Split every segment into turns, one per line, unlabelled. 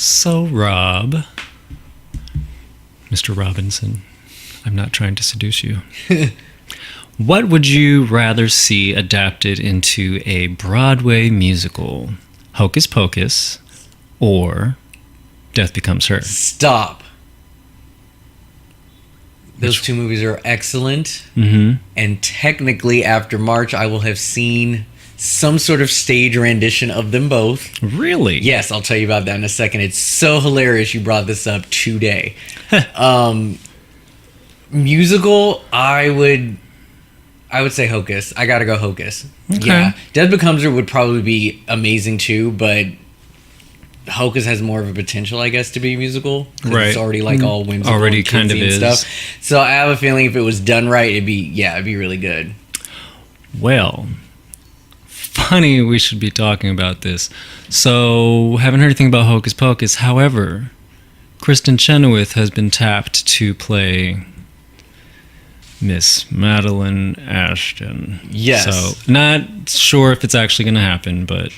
So, Rob, Mr. Robinson, I'm not trying to seduce you. What would you rather see adapted into a Broadway musical? Hocus Pocus or Death Becomes Her?
Stop. Those two movies are excellent.
Mm-hmm.
And technically, after March, I will have seen some sort of stage rendition of them both.
Really?
Yes, I'll tell you about that in a second. It's so hilarious you brought this up today. Musical, I would say Hocus. I gotta go Hocus.
Okay.
Yeah. Death Becomes Her would probably be amazing too, but Hocus has more of a potential, I guess, to be a musical.
Right.
It's already like all whimsical,
Already
and
kind of
kidsy and
is.
stuff. So I have a feeling if it was done right, it'd be really good.
Well, funny we should be talking about this. So, haven't heard anything about Hocus Pocus. However, Kristen Chenoweth has been tapped to play Miss Madeline Ashton.
Yes.
So, not sure if it's actually going to happen, but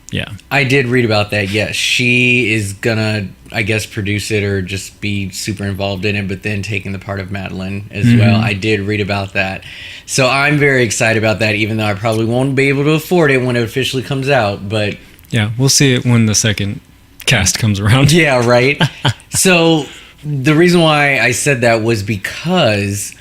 yeah.
I did read about that. Yes, she is gonna, I guess, produce it or just be super involved in it, but then taking the part of Madeline as well. I did read about that, so I'm very excited about that. Even though I probably won't be able to afford it when it officially comes out, but
Yeah, we'll see it when the second cast comes around.
yeah, right. So the reason why I said that was because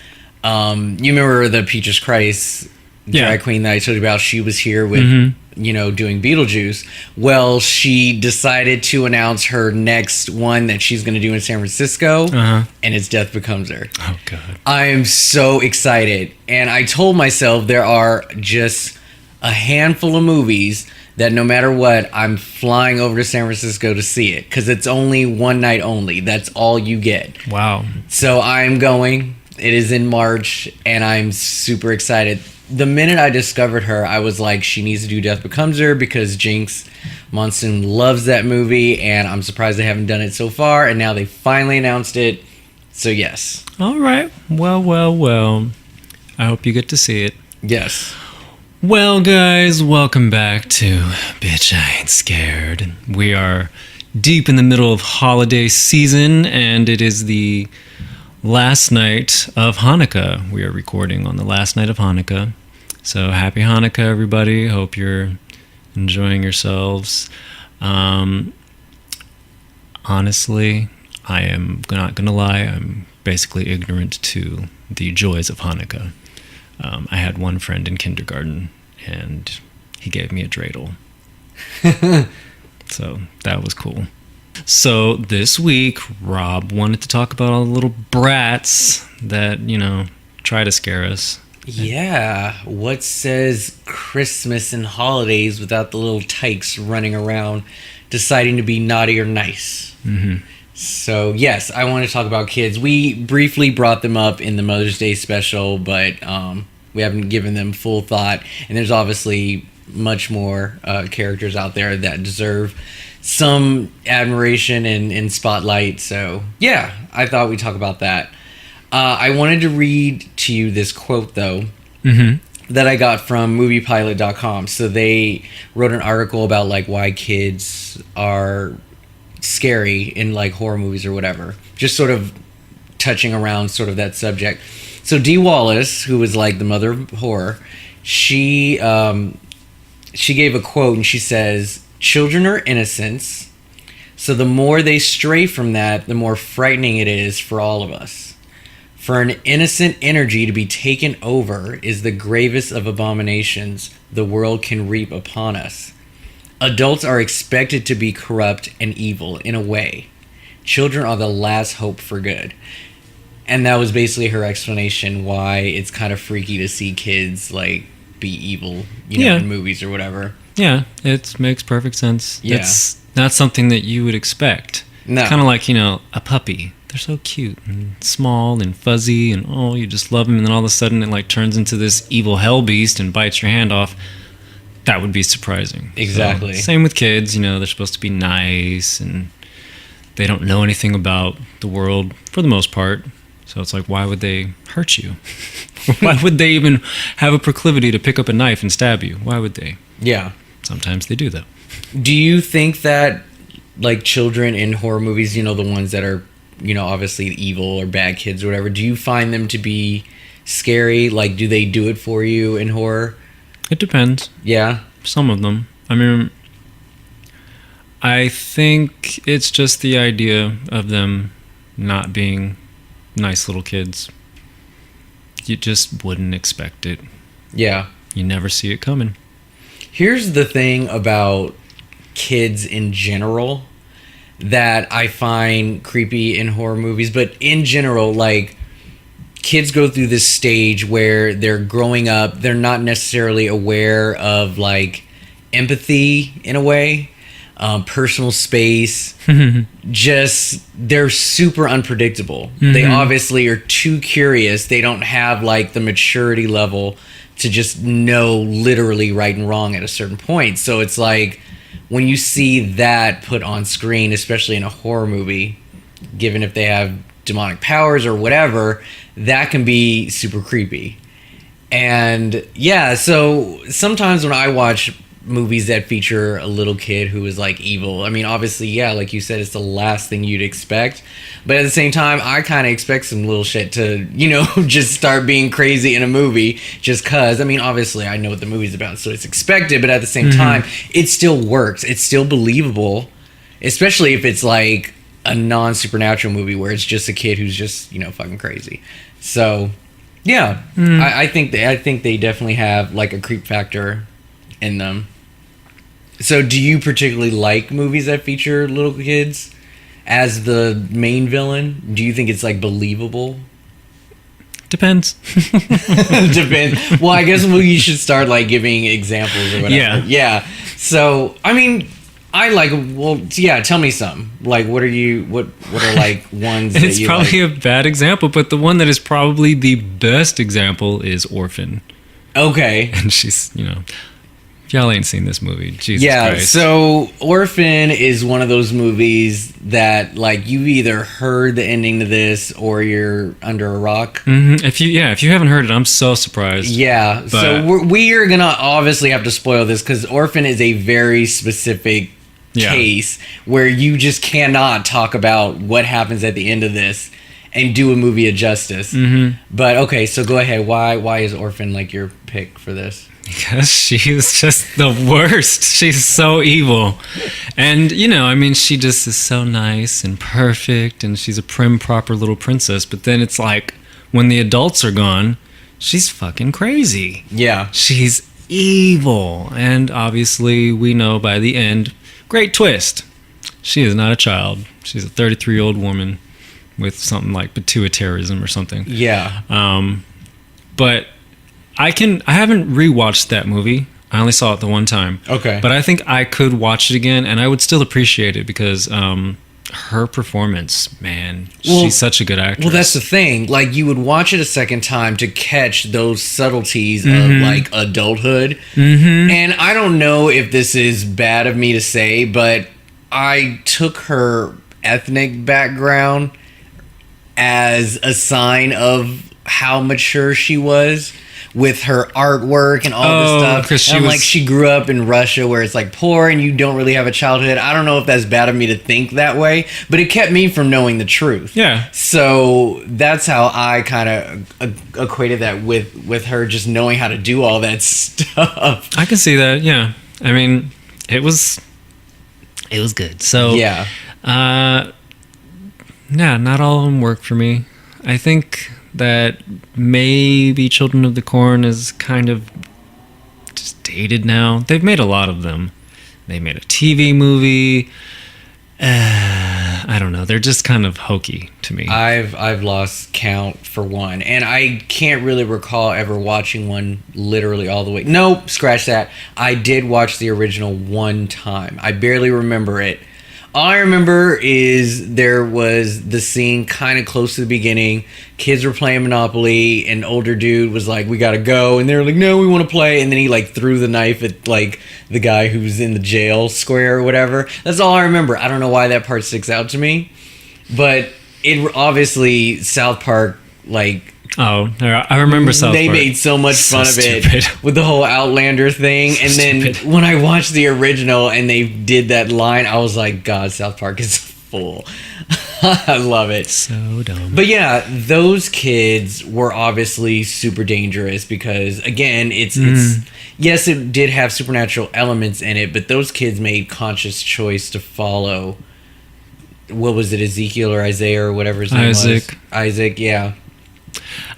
you remember the Peaches Christ drag queen that I told you about. She was here with doing Beetlejuice. Well, she decided to announce her next one that she's going to do in San Francisco, and it's Death Becomes Her.
Oh, God.
I am so excited. And I told myself there are just a handful of movies that no matter what, I'm flying over to San Francisco to see it. Because it's only one night only. That's all you get.
Wow.
So I'm going. It is in March, and I'm super excited. The minute I discovered her, I was like, she needs to do Death Becomes Her because Jinx Monsoon loves that movie, and I'm surprised they haven't done it so far, and now they finally announced it. So yes.
All right. Well. I hope you get to see it.
Yes.
Well, guys, welcome back to Bitch I Ain't Scared. We are deep in the middle of holiday season, and it is the last night of Hanukkah. We are recording on the last night of Hanukkah. So happy Hanukkah, everybody. Hope you're enjoying yourselves. Honestly, I am not going to lie. I'm basically ignorant to the joys of Hanukkah. I had one friend in kindergarten, and he gave me a dreidel. So that was cool. So this week, Rob wanted to talk about all the little brats that, try to scare us.
Yeah. What says Christmas and holidays without the little tykes running around deciding to be naughty or nice?
Mm-hmm.
So, yes, I want to talk about kids. We briefly brought them up in the Mother's Day special, but we haven't given them full thought. And there's obviously much more characters out there that deserve some admiration and spotlight. So, yeah, I thought we'd talk about that. I wanted to read to you this quote, though, that I got from moviepilot.com. So they wrote an article about, like, why kids are scary in, like, horror movies or whatever. Just sort of touching around sort of that subject. So Dee Wallace, who was, like, the mother of horror, she gave a quote, and she says, "Children are innocents, so the more they stray from that, the more frightening it is for all of us. For an innocent energy to be taken over is the gravest of abominations the world can reap upon us. Adults are expected to be corrupt and evil in a way. Children are the last hope for good." And that was basically her explanation why it's kind of freaky to see kids, like, be evil, in movies or whatever.
Yeah, it makes perfect sense.
Yeah.
It's not something that you would expect.
No.
It's kind of like, a puppy. They're so cute and small and fuzzy and, you just love them. And then all of a sudden it, like, turns into this evil hell beast and bites your hand off. That would be surprising.
Exactly.
So, same with kids. They're supposed to be nice and they don't know anything about the world for the most part. So it's like, why would they hurt you? Why would they even have a proclivity to pick up a knife and stab you? Why would they?
Yeah.
Sometimes they do, though.
Do you think that like children in horror movies, you know, the ones that are, you know, obviously evil or bad kids or whatever, do you find them to be scary? Like, do they do it for you in horror?
It depends.
Yeah.
Some of them. I mean, I think it's just the idea of them not being nice little kids. You just wouldn't expect it.
Yeah.
You never see it coming.
Here's the thing about kids in general that I find creepy in horror movies, but in general, like, kids go through this stage where they're growing up, they're not necessarily aware of, like, empathy in a way, personal space. Just, they're super unpredictable. They obviously are too curious. They don't have, like, the maturity level to just know literally right and wrong at a certain point. So it's like, when you see that put on screen, especially in a horror movie, given if they have demonic powers or whatever, that can be super creepy. And yeah, so sometimes when I watch movies that feature a little kid who is like evil, I mean, obviously, yeah, like you said, it's the last thing you'd expect. But at the same time, I kind of expect some little shit to, you know, just start being crazy in a movie just cause. I mean, obviously, I know what the movie's about, so it's expected. But at the same time, it still works. It's still believable, especially if it's like a non-supernatural movie where it's just a kid who's just, you know, fucking crazy. So, yeah, I think they definitely have like a creep factor in them. So do you particularly like movies that feature little kids as the main villain? Do you think it's like believable?
Depends.
Depends. Well, I guess you should start like giving examples or whatever. Yeah. So, I mean, I like, well, yeah, tell me some. Like, what are like ones that
it's
you
probably
like?
a bad example, but the one that is probably the best example is Orphan.
Okay.
And she's, you know, if y'all ain't seen this movie, Jesus Christ.
So Orphan is one of those movies that, like, you either heard the ending to this or you're under a rock.
If you haven't heard it, I'm so surprised.
Yeah.
But
so we are gonna obviously have to spoil this because Orphan is a very specific case where you just cannot talk about what happens at the end of this and do a movie of justice. But okay, so go ahead. Why is Orphan like your pick for this?
Because she is just the worst. She's so evil. And, you know, I mean, she just is so nice and perfect, and she's a prim, proper little princess. But then it's like, when the adults are gone, she's fucking crazy.
Yeah.
She's evil. And obviously, we know by the end, great twist, she is not a child. She's a 33-year-old woman with something like pituitarism or something.
Yeah.
But I haven't rewatched that movie. I only saw it the one time.
Okay.
But I think I could watch it again and I would still appreciate it because her performance, man, she's such a good actress.
Well, that's the thing. Like, you would watch it a second time to catch those subtleties of like adulthood. And I don't know if this is bad of me to say, but I took her ethnic background as a sign of how mature she was with her artwork and all this stuff.
'Cause
she grew up in Russia where it's like poor and you don't really have a childhood. I don't know if that's bad of me to think that way, but it kept me from knowing the truth.
Yeah.
So that's how I kind of equated that with her just knowing how to do all that stuff.
I can see that, yeah. I mean, it was good. So
Yeah.
Yeah, not all of them work for me. I think that maybe Children of the Corn is kind of just dated now. They've made a lot of them. They made a TV movie. I don't know. They're just kind of hokey to me.
I've lost count for one, and I can't really recall ever watching one literally all the way. Nope, scratch that. I did watch the original one time. I barely remember it. All I remember is there was the scene kind of close to the beginning. Kids were playing Monopoly. An older dude was like, "We gotta go," and they were like, "No, we want to play." And then he like threw the knife at like the guy who's in the jail square or whatever. That's all I remember. I don't know why that part sticks out to me, but it obviously South Park like
Oh, I remember South
They
Park.
made so much
So
fun of
stupid.
it with the whole Outlander thing. And then
Stupid.
when I watched the original and they did that line, I was like, God, South Park is full. I love it.
So dumb.
But yeah, those kids were obviously super dangerous because again, it's yes, it did have supernatural elements in it, but those kids made conscious choice to follow. What was it, Ezekiel or Isaiah or whatever his name was? Isaac, yeah.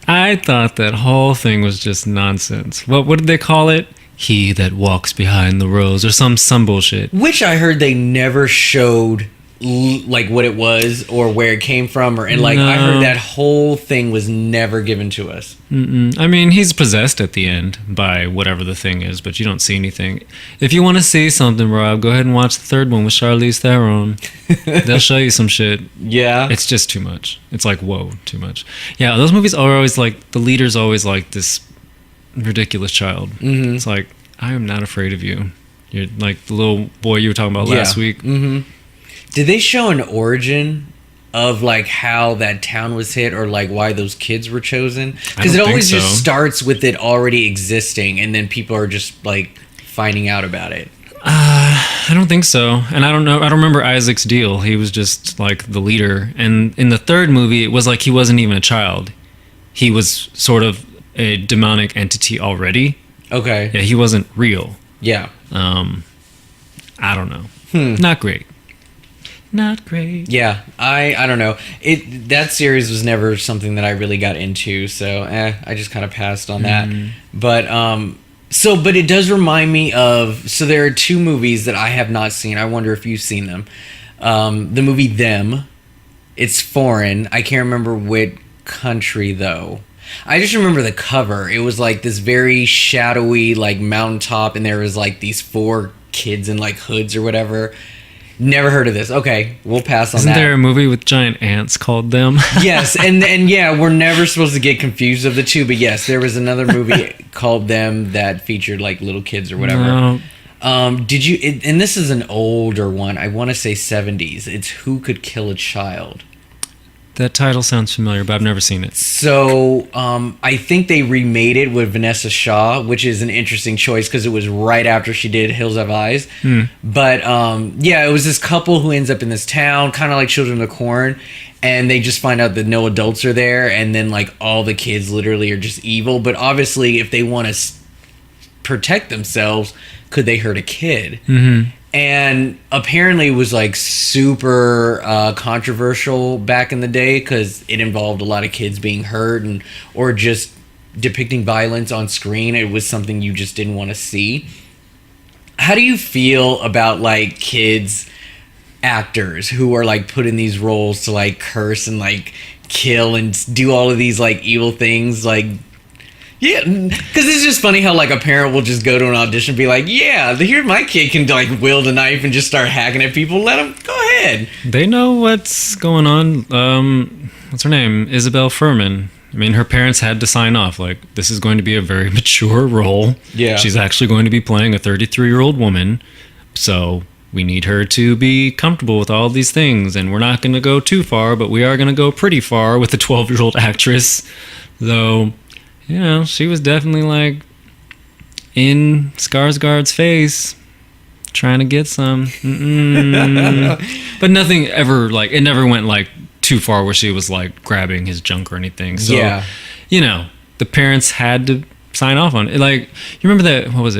I thought that whole thing was just nonsense. What did they call it? He that walks behind the rose, or some bullshit.
Which I heard they never showed like what it was or where it came from, or and like I heard that whole thing was never given to us.
I mean, he's possessed at the end by whatever the thing is, but you don't see anything. If you want to see something, Rob, go ahead and watch the third one with Charlize Theron. They'll show you some shit.
Yeah.
It's just too much. It's like, whoa, too much. Yeah, those movies are always like, the leader's always like this ridiculous child.
Mm-hmm.
It's like, I am not afraid of you. You're like the little boy you were talking about last week.
Mm-hmm. Did they show an origin of like how that town was hit or like why those kids were chosen? Because it always just starts with it already existing and then people are just like finding out about it.
I don't think so. And I don't know. I don't remember Isaac's deal. He was just like the leader. And in the third movie, it was like he wasn't even a child. He was sort of a demonic entity already.
Okay.
Yeah, he wasn't real.
Yeah.
I don't know. Not great. Not great.
Yeah, I don't know. That series was never something that I really got into, so I just kind of passed on that. But but it does remind me of, so there are two movies that I have not seen. I wonder if you've seen them. The movie Them. It's foreign. I can't remember what country though. I just remember the cover. It was like this very shadowy like mountaintop, and there was like these four kids in like hoods or whatever. Never heard of this. Okay, we'll pass on that.
Isn't there a movie with giant ants called Them?
Yes, and yeah, we're never supposed to get confused of the two, but yes, there was another movie called Them that featured like little kids or whatever.
No.
Did you? And this is an older one. I want to say 70s. It's Who Could Kill a Child.
That title sounds familiar, but I've never seen it.
So I think they remade it with Vanessa Shaw, which is an interesting choice because it was right after she did Hills Have Eyes. But yeah, it was this couple who ends up in this town, kind of like Children of the Corn, and they just find out that no adults are there, and then like all the kids literally are just evil. But obviously, if they want to protect themselves, could they hurt a kid? And apparently it was like super controversial back in the day because it involved a lot of kids being hurt or just depicting violence on screen. It was something you just didn't want to see. How do you feel about like kids actors who are like put in these roles to like curse and like kill and do all of these like evil things? Like, yeah, because it's just funny how like a parent will just go to an audition and be like, yeah, here my kid can like wield a knife and just start hacking at people. Let him go ahead.
They know what's going on. What's her name? Isabel Furman. I mean, her parents had to sign off. Like, this is going to be a very mature role.
Yeah.
She's actually going to be playing a 33-year-old woman. So we need her to be comfortable with all these things. And we're not going to go too far, but we are going to go pretty far with a 12-year-old actress. Though, you know, she was definitely like in Skarsgård's face, trying to get some. But nothing ever, like, it never went like too far where she was like grabbing his junk or anything. So,
yeah,
you know, the parents had to sign off on it. Like, you remember that? What was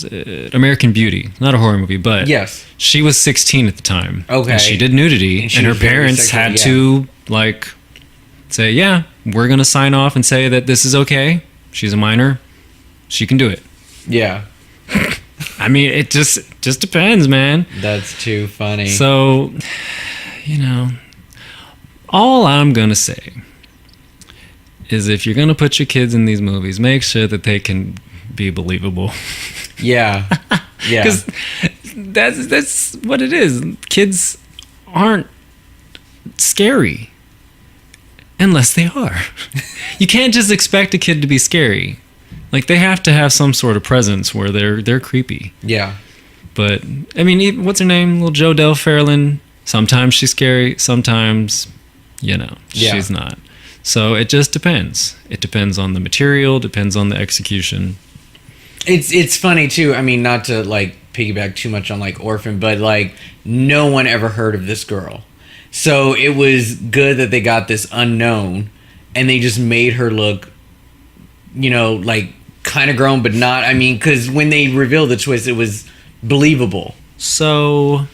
it? American Beauty, not a horror movie, but
yes,
she was 16 at the time.
Okay,
and she did nudity, and her parents had to like say, yeah, we're gonna sign off and say that this is okay. She's a minor, she can do it.
Yeah.
I mean, it just depends, man.
That's too funny.
So, you know, all I'm gonna say is if you're gonna put your kids in these movies, make sure that they can be believable.
Yeah. Yeah.
Because that's what it is. Kids aren't scary unless they are. You can't just expect a kid to be scary. Like, they have to have some sort of presence where they're creepy.
Yeah.
But I mean, what's her name? Little Jo Del Fairlin. Sometimes she's scary. Sometimes, you know, she's not. So it just depends. It depends on the material, depends on the execution.
It's funny too. I mean, not to like piggyback too much on like Orphan, but like no one ever heard of this girl. So it was good that they got this unknown and they just made her look, like kind of grown, but not. I mean, because when they revealed the twist, it was believable.
So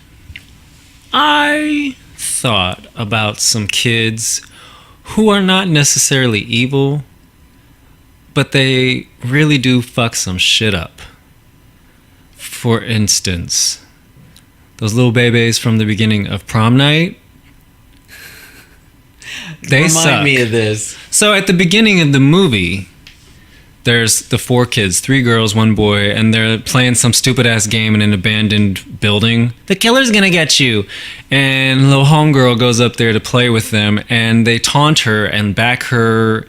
I thought about some kids who are not necessarily evil, but they really do fuck some shit up. For instance, those little babies from the beginning of Prom Night, they suck.
Remind me of this.
So at the beginning of the movie, there's the 4 kids, 3 girls, 1 boy, and they're playing some stupid ass game in an abandoned building. The killer's gonna get you. And little homegirl goes up there to play with them, and they taunt her and back her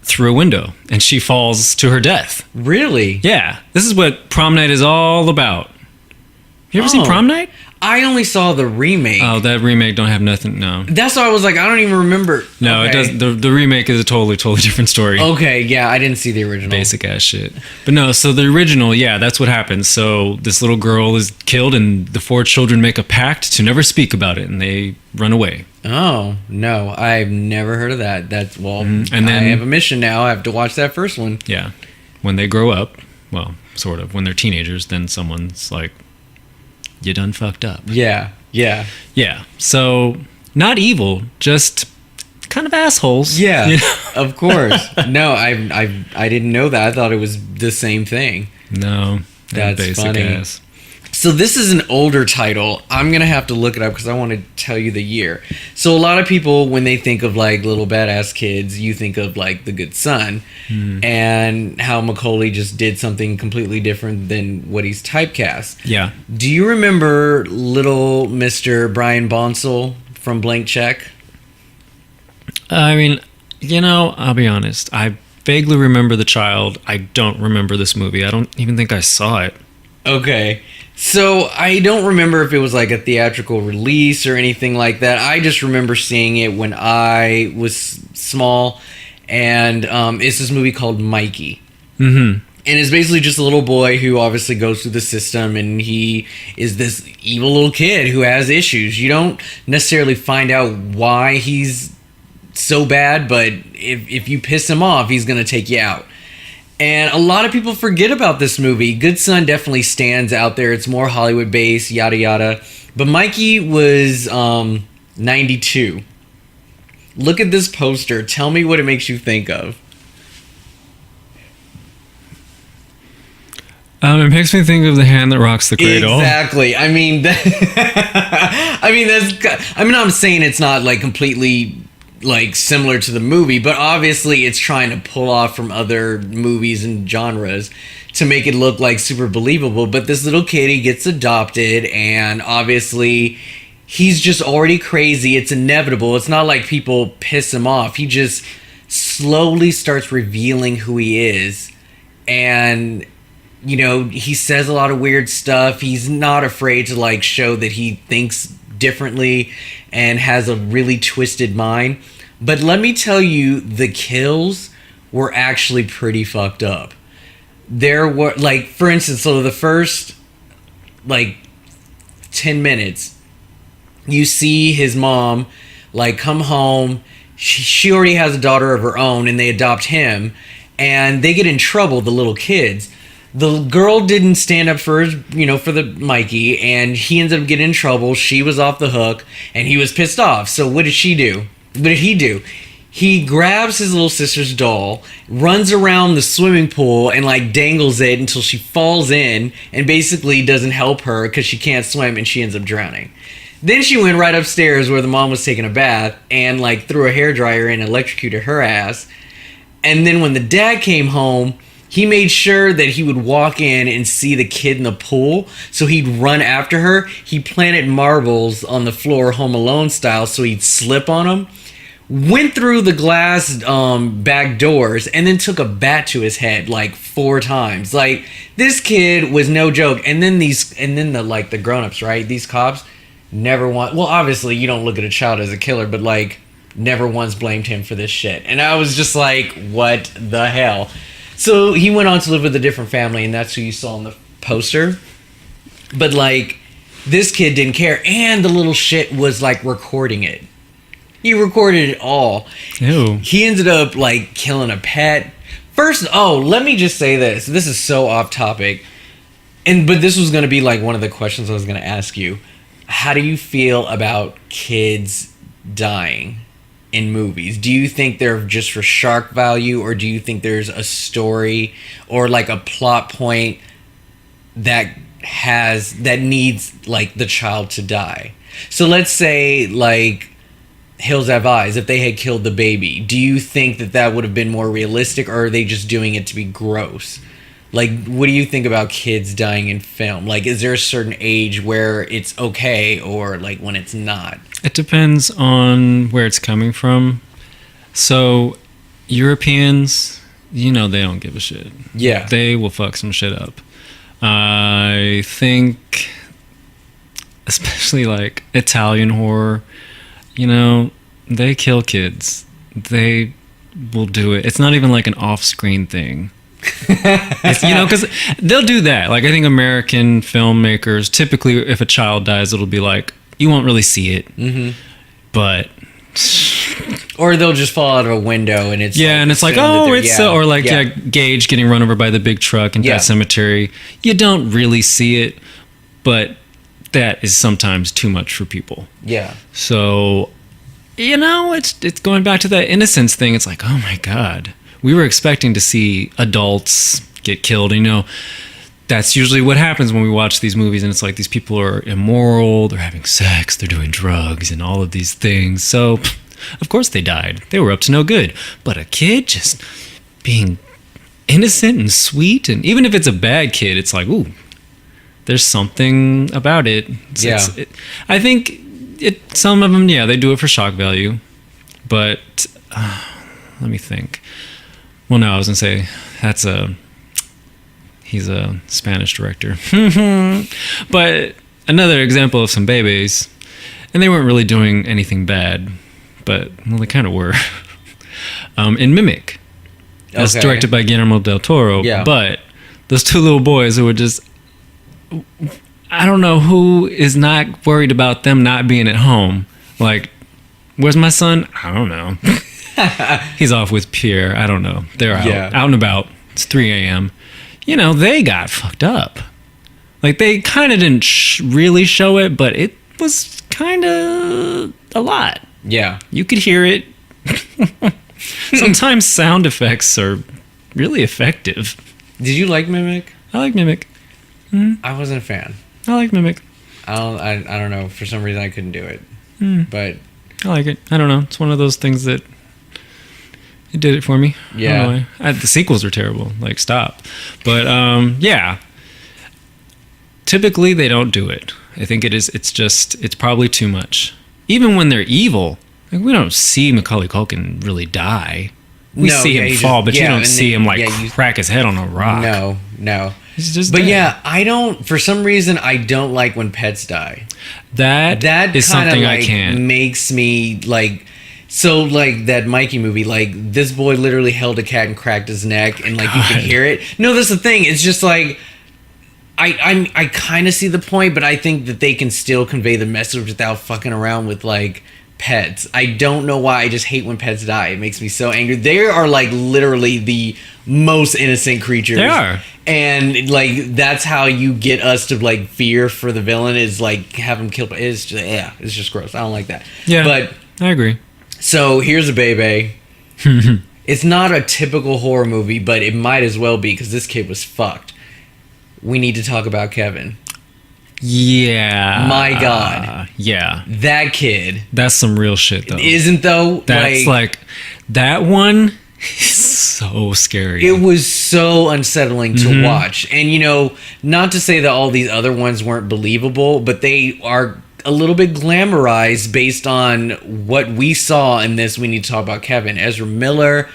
through a window, and she falls to her death.
Really?
Yeah. This is what Prom Night is all about. You ever seen Prom Night?
I only saw the remake.
Oh, that remake don't have nothing. No.
That's why I was like, I don't even remember.
No,
Okay.
it does. The remake is a totally different story.
Okay, yeah, I didn't see the original.
Basic ass shit. But no, so the original, yeah, that's what happens. So this little girl is killed, and the 4 children make a pact to never speak about it, and they run away.
Oh, no, I've never heard of that. That's, well,
And then,
I have a mission now. I have to watch that first one.
Yeah. When they grow up, well, sort of, when they're teenagers, then someone's like, you done fucked up.
Yeah.
Yeah. So, not evil, just kind of assholes.
Yeah,
You know?
of course. No, I didn't know that. I thought it was the same thing.
No.
That's
basic
funny.
ass.
So this is an older title. I'm going to have to look it up because I want to tell you the year. So a lot of people, when they think of like little badass kids, you think of like The Good Son and how Macaulay just did something completely different than what he's typecast.
Yeah.
Do you remember little Mr. Brian Bonsall from Blank Check?
I mean, I'll be honest. I vaguely remember the child. I don't remember this movie. I don't even think I saw it.
Okay. So I don't remember if it was like a theatrical release or anything like that. I just remember seeing it when I was small, and it's this movie called Mikey.
Mm-hmm.
And it's basically just a little boy who obviously goes through the system, and he is this evil little kid who has issues. You don't necessarily find out why he's so bad, but if you piss him off, he's going to take you out. And a lot of people forget about this movie. Good Son definitely stands out there. It's more Hollywood based, yada yada. But Mikey was 92. Look at this poster. Tell me what it makes you think of.
It makes me think of The Hand That Rocks the Cradle.
Exactly. I mean, I'm saying it's not like completely like similar to the movie, but obviously it's trying to pull off from other movies and genres to make it look like super believable. But this little kid, he gets adopted, and obviously he's just already crazy. It's inevitable. It's not like people piss him off. He just slowly starts revealing who he is, and he says a lot of weird stuff. He's not afraid to like show that he thinks differently and has a really twisted mind. But let me tell you, the kills were actually pretty fucked up. There were, like, for instance, so the first like 10 minutes, you see his mom like come home. She already has a daughter of her own, and they adopt him, and they get in trouble, the little kids. The girl didn't stand up for for the Mikey, and he ends up getting in trouble. She was off the hook, and he was pissed off. So what did she do? What did he do? He grabs his little sister's doll, runs around the swimming pool, and like dangles it until she falls in, and basically doesn't help her because she can't swim, and she ends up drowning. Then she went right upstairs where the mom was taking a bath and like threw a hairdryer in and electrocuted her ass. And then when the dad came home, he made sure that he would walk in and see the kid in the pool, so he'd run after her. He planted marbles on the floor, Home Alone style, so he'd slip on them. Went through the glass back doors, and then took a bat to his head like 4 times. Like, this kid was no joke. And then the grown-ups, right? These cops never want. Well, obviously you don't look at a child as a killer, but like never once blamed him for this shit. And I was just like, what the hell? So he went on to live with a different family, and that's who you saw in the poster. But like, this kid didn't care, and the little shit was like recording it. He recorded it all.
Ew.
He ended up like killing a pet. First, let me just say this. This is so off topic. But this was going to be like one of the questions I was going to ask you. How do you feel about kids dying in movies? Do you think they're just for shock value, or do you think there's a story or like a plot point that needs like the child to die? So let's say like Hills Have Eyes, if they had killed the baby, do you think that would have been more realistic, or are they just doing it to be gross? Like, what do you think about kids dying in film? Like, is there a certain age where it's okay, or like when it's not?
It depends on where it's coming from. So, Europeans, they don't give a shit.
Yeah.
They will fuck some shit up. I think, especially like Italian horror, they kill kids. They will do it. It's not even like an off-screen thing. Because they'll do that. Like, I think American filmmakers, typically if a child dies, it'll be like, you won't really see it. Mm-hmm. But...
Or they'll just fall out of a window and it's
and it's like, oh, it's so... Or like, Gage getting run over by the big truck in Pet Cemetery. You don't really see it, but that is sometimes too much for people. Yeah. So, it's going back to that innocence thing. It's like, oh my God. We were expecting to see adults get killed. That's usually what happens when we watch these movies, and it's like these people are immoral, they're having sex, they're doing drugs, and all of these things. So, of course they died. They were up to no good. But a kid just being innocent and sweet, and even if it's a bad kid, it's like, ooh, there's something about it. I think some of them, they do it for shock value. But let me think. Well, no, I was going to say he's a Spanish director. But another example of some babies, and they weren't really doing anything bad, but, well, they kind of were. In Mimic. That's directed by Guillermo del Toro. Yeah. But those two little boys who were just... I don't know who is not worried about them not being at home. Like, where's my son? I don't know. He's off with Pierre. I don't know. They're out and about. It's 3 a.m. They got fucked up. Like, they kind of didn't really show it, but it was kind of a lot. Yeah. You could hear it. Sometimes sound effects are really effective.
Did you like Mimic?
I like Mimic.
I wasn't a fan.
I like Mimic.
I don't know. For some reason, I couldn't do it. But
I like it. I don't know. It's one of those things that it did it for me.
Yeah.
The sequels are terrible. Like, stop. But typically they don't do it. I think it's probably too much. Even when they're evil, like, we don't see Macaulay Culkin really die. We see him fall, but you don't see him crack his head on a rock.
No.
He's just
but
dead.
I don't. For some reason, I don't like when pets die.
That is something I can't.
Makes me like. So like that Mikey movie, like this boy literally held a cat and cracked his neck, and like you can hear it. No, that's the thing. It's just like I kind of see the point, but I think that they can still convey the message without fucking around with like pets. I don't know why. I just hate when pets die. It makes me so angry. They are like literally the most innocent creatures.
They are.
And like that's how you get us to like fear for the villain is like have him killed. It's just gross. I don't like that.
Yeah,
but
I agree.
So here's a baby. It's not a typical horror movie, but it might as well be because this kid was fucked. We need to talk about Kevin.
Yeah.
My God.
Yeah.
That kid.
That's some real shit, though.
Isn't, though?
That's like that one is so scary.
It was so unsettling to watch. And, not to say that all these other ones weren't believable, but they are a little bit glamorized based on what we saw in this. We need to talk about Kevin. Ezra Miller,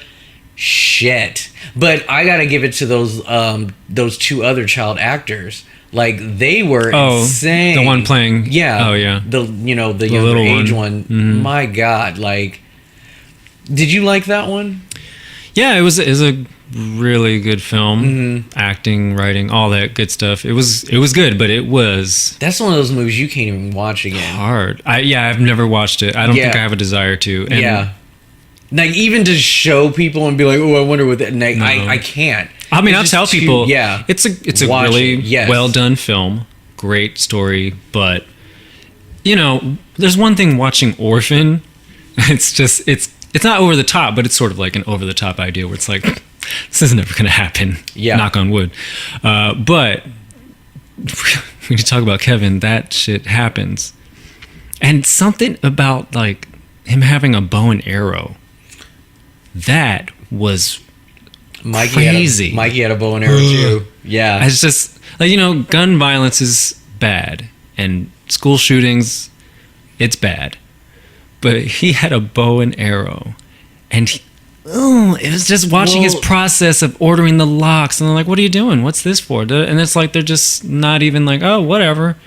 shit. But I gotta give it to those two other child actors. Like they were insane.
The one playing,
yeah.
Oh yeah.
The younger little age one. My God, like Did you like that one?
Yeah, it was a really good film. Acting, writing, all that good stuff. It was good, but it was
That's one of those movies you can't even watch again.
hard. I've never watched it. I don't think I have a desire to. And
Yeah. Like, even to show people and be like, oh, I wonder what that... Like, I can't.
I mean,
It's
I'll
just
tell people, it's a
Watch
really
it, yes.
well done film, great story, but there's one thing watching Orphan. It's just it's not over the top, but it's sort of like an over the top idea where it's like this is never going to happen.
Yeah,
knock on wood. But when you talk about Kevin, that shit happens, and something about like him having a bow and arrow. That was crazy.
Mikey had a bow and arrow too. Yeah.
It's just like, gun violence is bad and school shootings, it's bad. But he had a bow and arrow, and it was just watching his process of ordering the locks, and they're like, what are you doing? What's this for? And it's like they're just not even like, oh, whatever.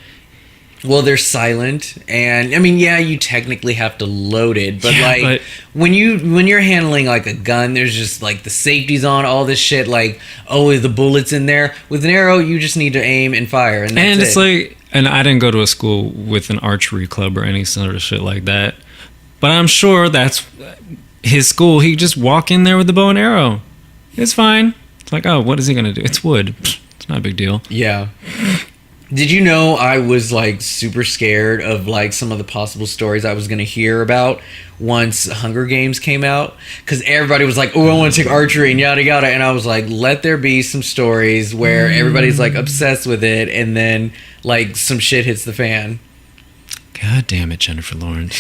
Well, they're silent, and I mean, yeah, you technically have to load it, but but when you're handling like a gun, there's just like the safety's on, all this shit, like, oh, the bullet's in there. With an arrow, you just need to aim and fire, and that's
it's like, and I didn't go to a school with an archery club or any sort of shit like that, but I'm sure that's his school. He just walk in there with the bow and arrow. It's fine. It's like, oh, what is he gonna do? It's wood. It's not a big deal.
Yeah. Did you know I was like super scared of like some of the possible stories I was going to hear about once Hunger Games came out? Because everybody was like, oh, I want to take archery and yada yada. And I was like, let there be some stories where everybody's like obsessed with it, and then like some shit hits the fan.
God damn it, Jennifer Lawrence.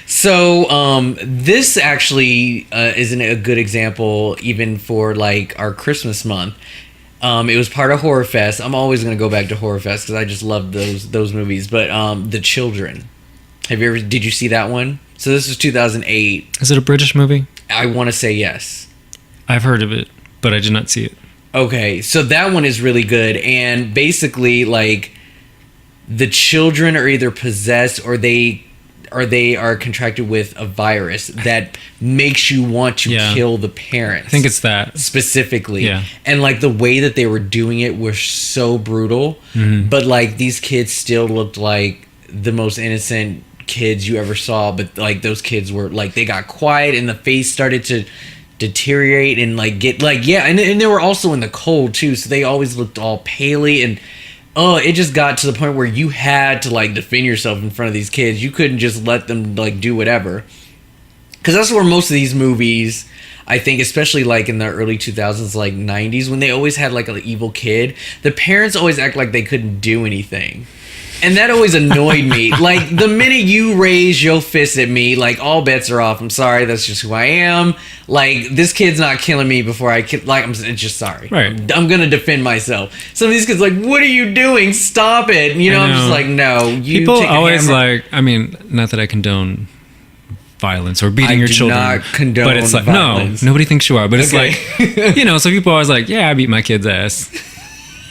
So this actually isn't a good example even for like our Christmas month. It was part of Horror Fest. I'm always going to go back to Horror Fest because I just love those movies. But The Children. Did you see that one? So this was 2008.
Is it a British movie?
I want to say yes.
I've heard of it, but I did not see it.
Okay, so that one is really good. And basically, like, the children are either possessed or they are contracted with a virus that makes you want to kill the parents.
I think it's that.
Specifically.
Yeah.
And like the way that they were doing it was so brutal. Mm-hmm. But like these kids still looked like the most innocent kids you ever saw. But like those kids were like, they got quiet and the face started to deteriorate and like get like, yeah. And they were also in the cold too. So they always looked all paley, and it just got to the point where you had to like defend yourself in front of these kids. You couldn't just let them like do whatever. Because that's where most of these movies, I think, especially like in the early 2000s, like 90s, when they always had like an evil kid, the parents always act like they couldn't do anything. And that always annoyed me. Like, the minute you raise your fist at me, like, all bets are off. I'm sorry, that's just who I am. Like, this kid's not killing me before I kill. Like, I'm just sorry.
Right.
I'm gonna defend myself. Some of these kids like, what are you doing? Stop it. You know, I'm just like, no. You
people always like, I mean, not that I condone violence or beating your children.
I do not condone
but it's like,
violence.
No, nobody thinks you are. But it's like, so people are always like, yeah, I beat my kid's ass.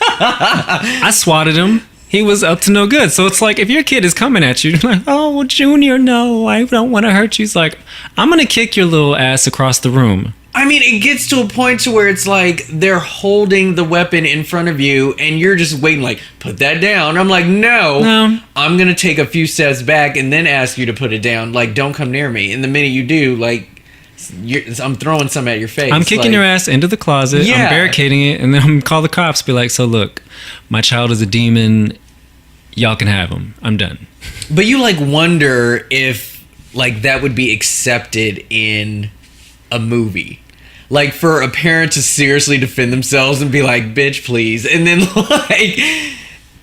I swatted him. He was up to no good. So it's like, if your kid is coming at you, like, oh, Junior, no, I don't want to hurt you. It's like, I'm going to kick your little ass across the room.
I mean, it gets to a point to where it's like they're holding the weapon in front of you and you're just waiting, like, put that down. I'm like, no. I'm going to take a few steps back and then ask you to put it down. Like, don't come near me. And the minute you do, like, I'm throwing some at your face.
I'm kicking your ass into the closet. Yeah. I'm barricading it. And then I'm going to call the cops. Be like, so look, my child is a demon. Y'all can have him. I'm done.
But you like wonder if like that would be accepted in a movie. Like for a parent to seriously defend themselves and be like, bitch, please. And then like,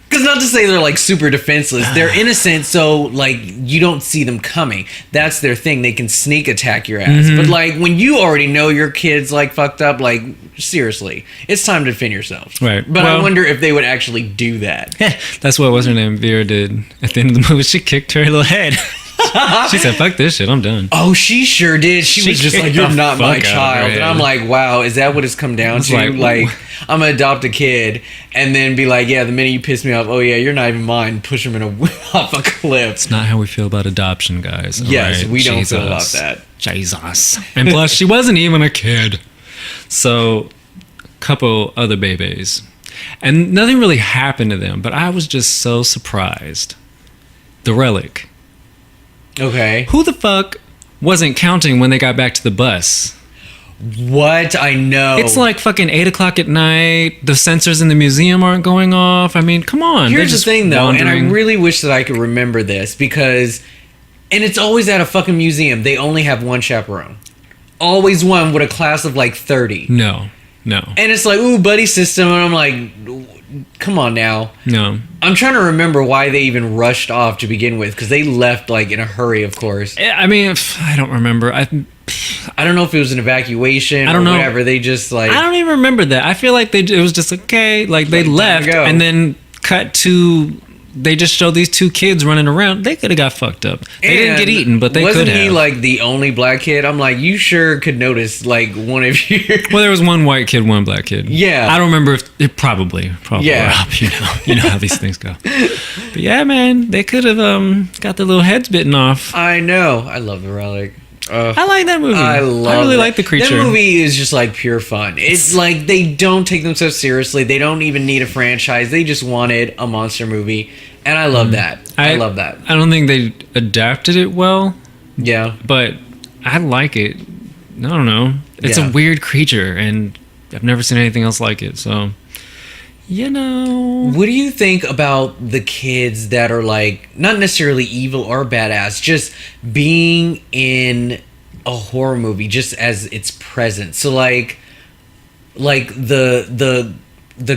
because not to say they're like super defenseless. They're innocent, so like you don't see them coming. That's their thing. They can sneak attack your ass. Mm-hmm. But like when you already know your kid's like fucked up, like seriously, it's time to defend yourself.
Right.
But I wonder if they would actually do that.
That's what, what's her name, Vera did at the end of the movie. She kicked her little head. She said, fuck this shit, I'm done.
Oh, she sure did. She was just like, you're not my child. And I'm like, wow, is that what it's come down to? Like, I'm gonna adopt a kid and then be like, yeah, the minute you piss me off, oh yeah, you're not even mine. Push him off a cliff.
It's not how we feel about adoption, guys.
Yes, right? We don't feel about that.
Jesus. And plus, she wasn't even a kid. So, couple other babies. And nothing really happened to them, but I was just so surprised. The relic.
Okay.
Who the fuck wasn't counting when they got back to the bus?
What? I know.
It's like fucking 8 o'clock at night. The sensors in the museum aren't going off. I mean, come on.
Here's the thing, though, and I
wandering.
really wish that I could remember this because, and it's always at a fucking museum. They only have one chaperone. Always one with a class of like 30.
No.
And it's like, ooh, buddy system. And I'm like, come on now.
No.
I'm trying to remember why they even rushed off to begin with because they left like in a hurry, of course.
I mean, I don't remember. I
don't know if it was an evacuation
I don't
or
know.
whatever. They just like...
don't even remember that. I feel like it was just okay. Like they left and then cut to... They just showed these two kids running around. They could have got fucked up. They didn't get eaten, but they could have.
Wasn't he like the only black kid? I'm like, you sure could notice like one of your...
Well, there was one white kid, one black kid.
Yeah.
I don't remember if it probably
yeah.
Rob, you know how these things go. But yeah, man, they could have got their little heads bitten off.
I know. I love the relic.
I like that movie.
I
really like the creature.
That movie is just like pure fun. It's like they don't take themselves seriously. They don't even need a franchise. They just wanted a monster movie, and I love that. I love that.
I don't think they adapted it well.
Yeah,
but I like it. I don't know. It's a weird creature, and I've never seen anything else like it. So,
What do you think about the kids that are like not necessarily evil or badass, just being in a horror movie just as its presence? So like the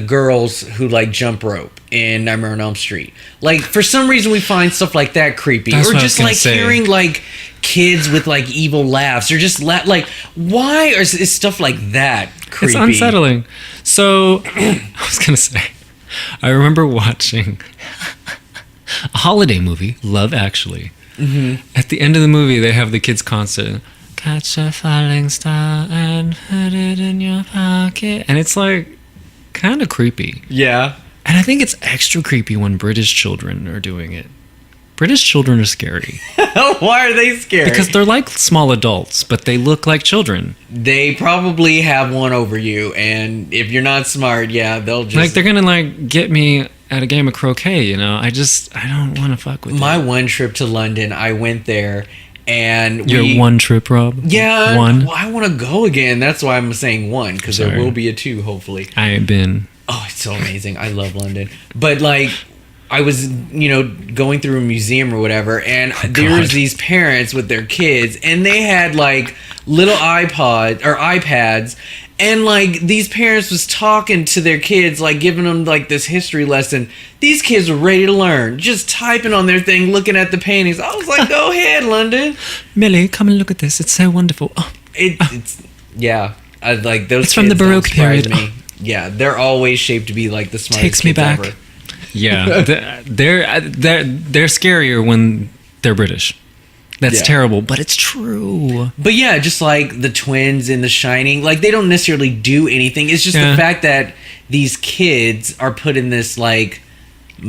girls who like jump rope in Nightmare on Elm Street. Like for some reason we find stuff like that creepy.
That's
or
what
just
I was
like
gonna say.
hearing like kids with like evil laughs or just like why is stuff like that creepy?
It's unsettling. So I was gonna say, I remember watching a holiday movie, Love Actually. Mm-hmm. At the end of the movie, they have the kids' concert. Catch a falling star and put it in your pocket, and it's like kind of creepy.
Yeah.
And I think it's extra creepy when British children are doing it. British children are scary.
Why are they scary?
Because they're like small adults, but they look like children.
They probably have one over you, and if you're not smart, yeah, they'll just...
Like, they're gonna, like, get me at a game of croquet, you know? I don't want to fuck with
My
it.
one trip to London, I went there, and
Your one trip, Rob?
Yeah.
One?
Well, I want to go again. That's why I'm saying one, because there
Sorry.
will be a two, hopefully.
I ain't been.
Oh, it's so amazing. I love London. But, like... I was, going through a museum or whatever, and there was these parents with their kids, and they had like little iPads, and like these parents was talking to their kids, like giving them like this history lesson. These kids were ready to learn, just typing on their thing, looking at the paintings. I was like, "Go ahead, London,
Millie, come and look at this. It's so wonderful." Oh.
It's yeah. I like those.
It's from the
kids don't
Baroque
surprise
period.
Me. Yeah, they're always shaped to be like the smartest.
Takes me
kids
back.
ever.
Yeah, they're scarier when they're British. That's terrible, but it's true.
But yeah, just like the twins in The Shining, like they don't necessarily do anything. It's just the fact that these kids are put in this like I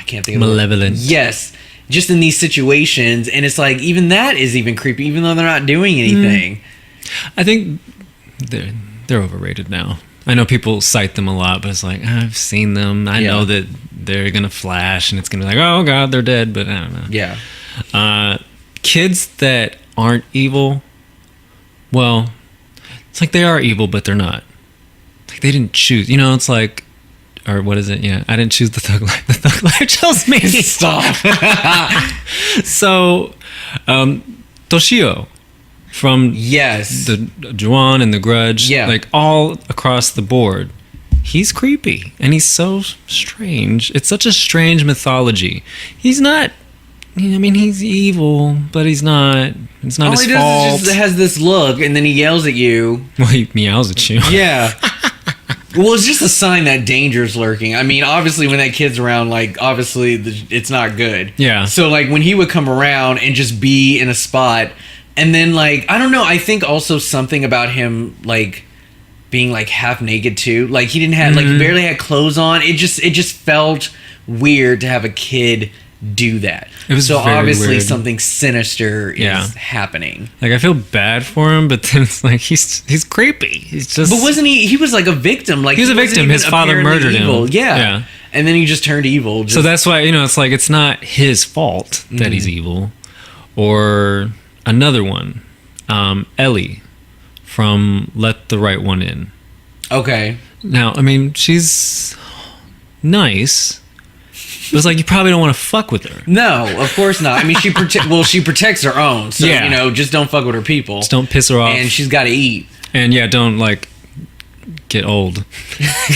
can't think of
malevolent.
Yes, just in these situations, and it's like even that is even creepy, even though they're not doing anything.
I think they're overrated now. I know people cite them a lot, but it's like, I've seen them. I know that they're going to flash and it's going to be like, oh, God, they're dead, but I don't know.
Yeah.
Kids that aren't evil, well, it's like they are evil, but they're not. Like they didn't choose. It's like, or what is it? Yeah, I didn't choose the thug life. The thug life chose me.
Stop.
So, Toshio. From the Juan and the Grudge, like all across the board, he's creepy and he's so strange. It's such a strange mythology. He's not. He's evil, but he's not. It's not
all
his
he does
fault.
is just has this look, and then he yells at you.
Well, he meows at you.
Yeah. Well, it's just a sign that danger's lurking. Obviously, when that kid's around, like, obviously, it's not good.
Yeah.
So, like, when he would come around and just be in a spot. And then, like, I don't know, I think also something about him, like, being, like, half naked, too. Like, he didn't have, like, he barely had clothes on. It just felt weird to have a kid do that.
It was
so
very
obviously
weird.
something sinister is
Yeah.
happening.
Like, I feel bad for him, but then it's like he's creepy. He's just.
But wasn't he was like a victim. Like
He was a
wasn't
victim.
even
His father
apparently
murdered him.
evil. Yeah.
Yeah.
And then he just turned evil. Just,
So that's why, it's like it's not his fault that he's evil. Or another one, Ellie from Let the Right One In.
okay.
Now, I mean, she's nice. But it's like you probably don't want to fuck with her.
No, of course not. I mean, she protects her own. So,
Yeah.
just don't fuck with her people.
Just don't piss her off.
And she's got to eat.
And yeah, don't like get old.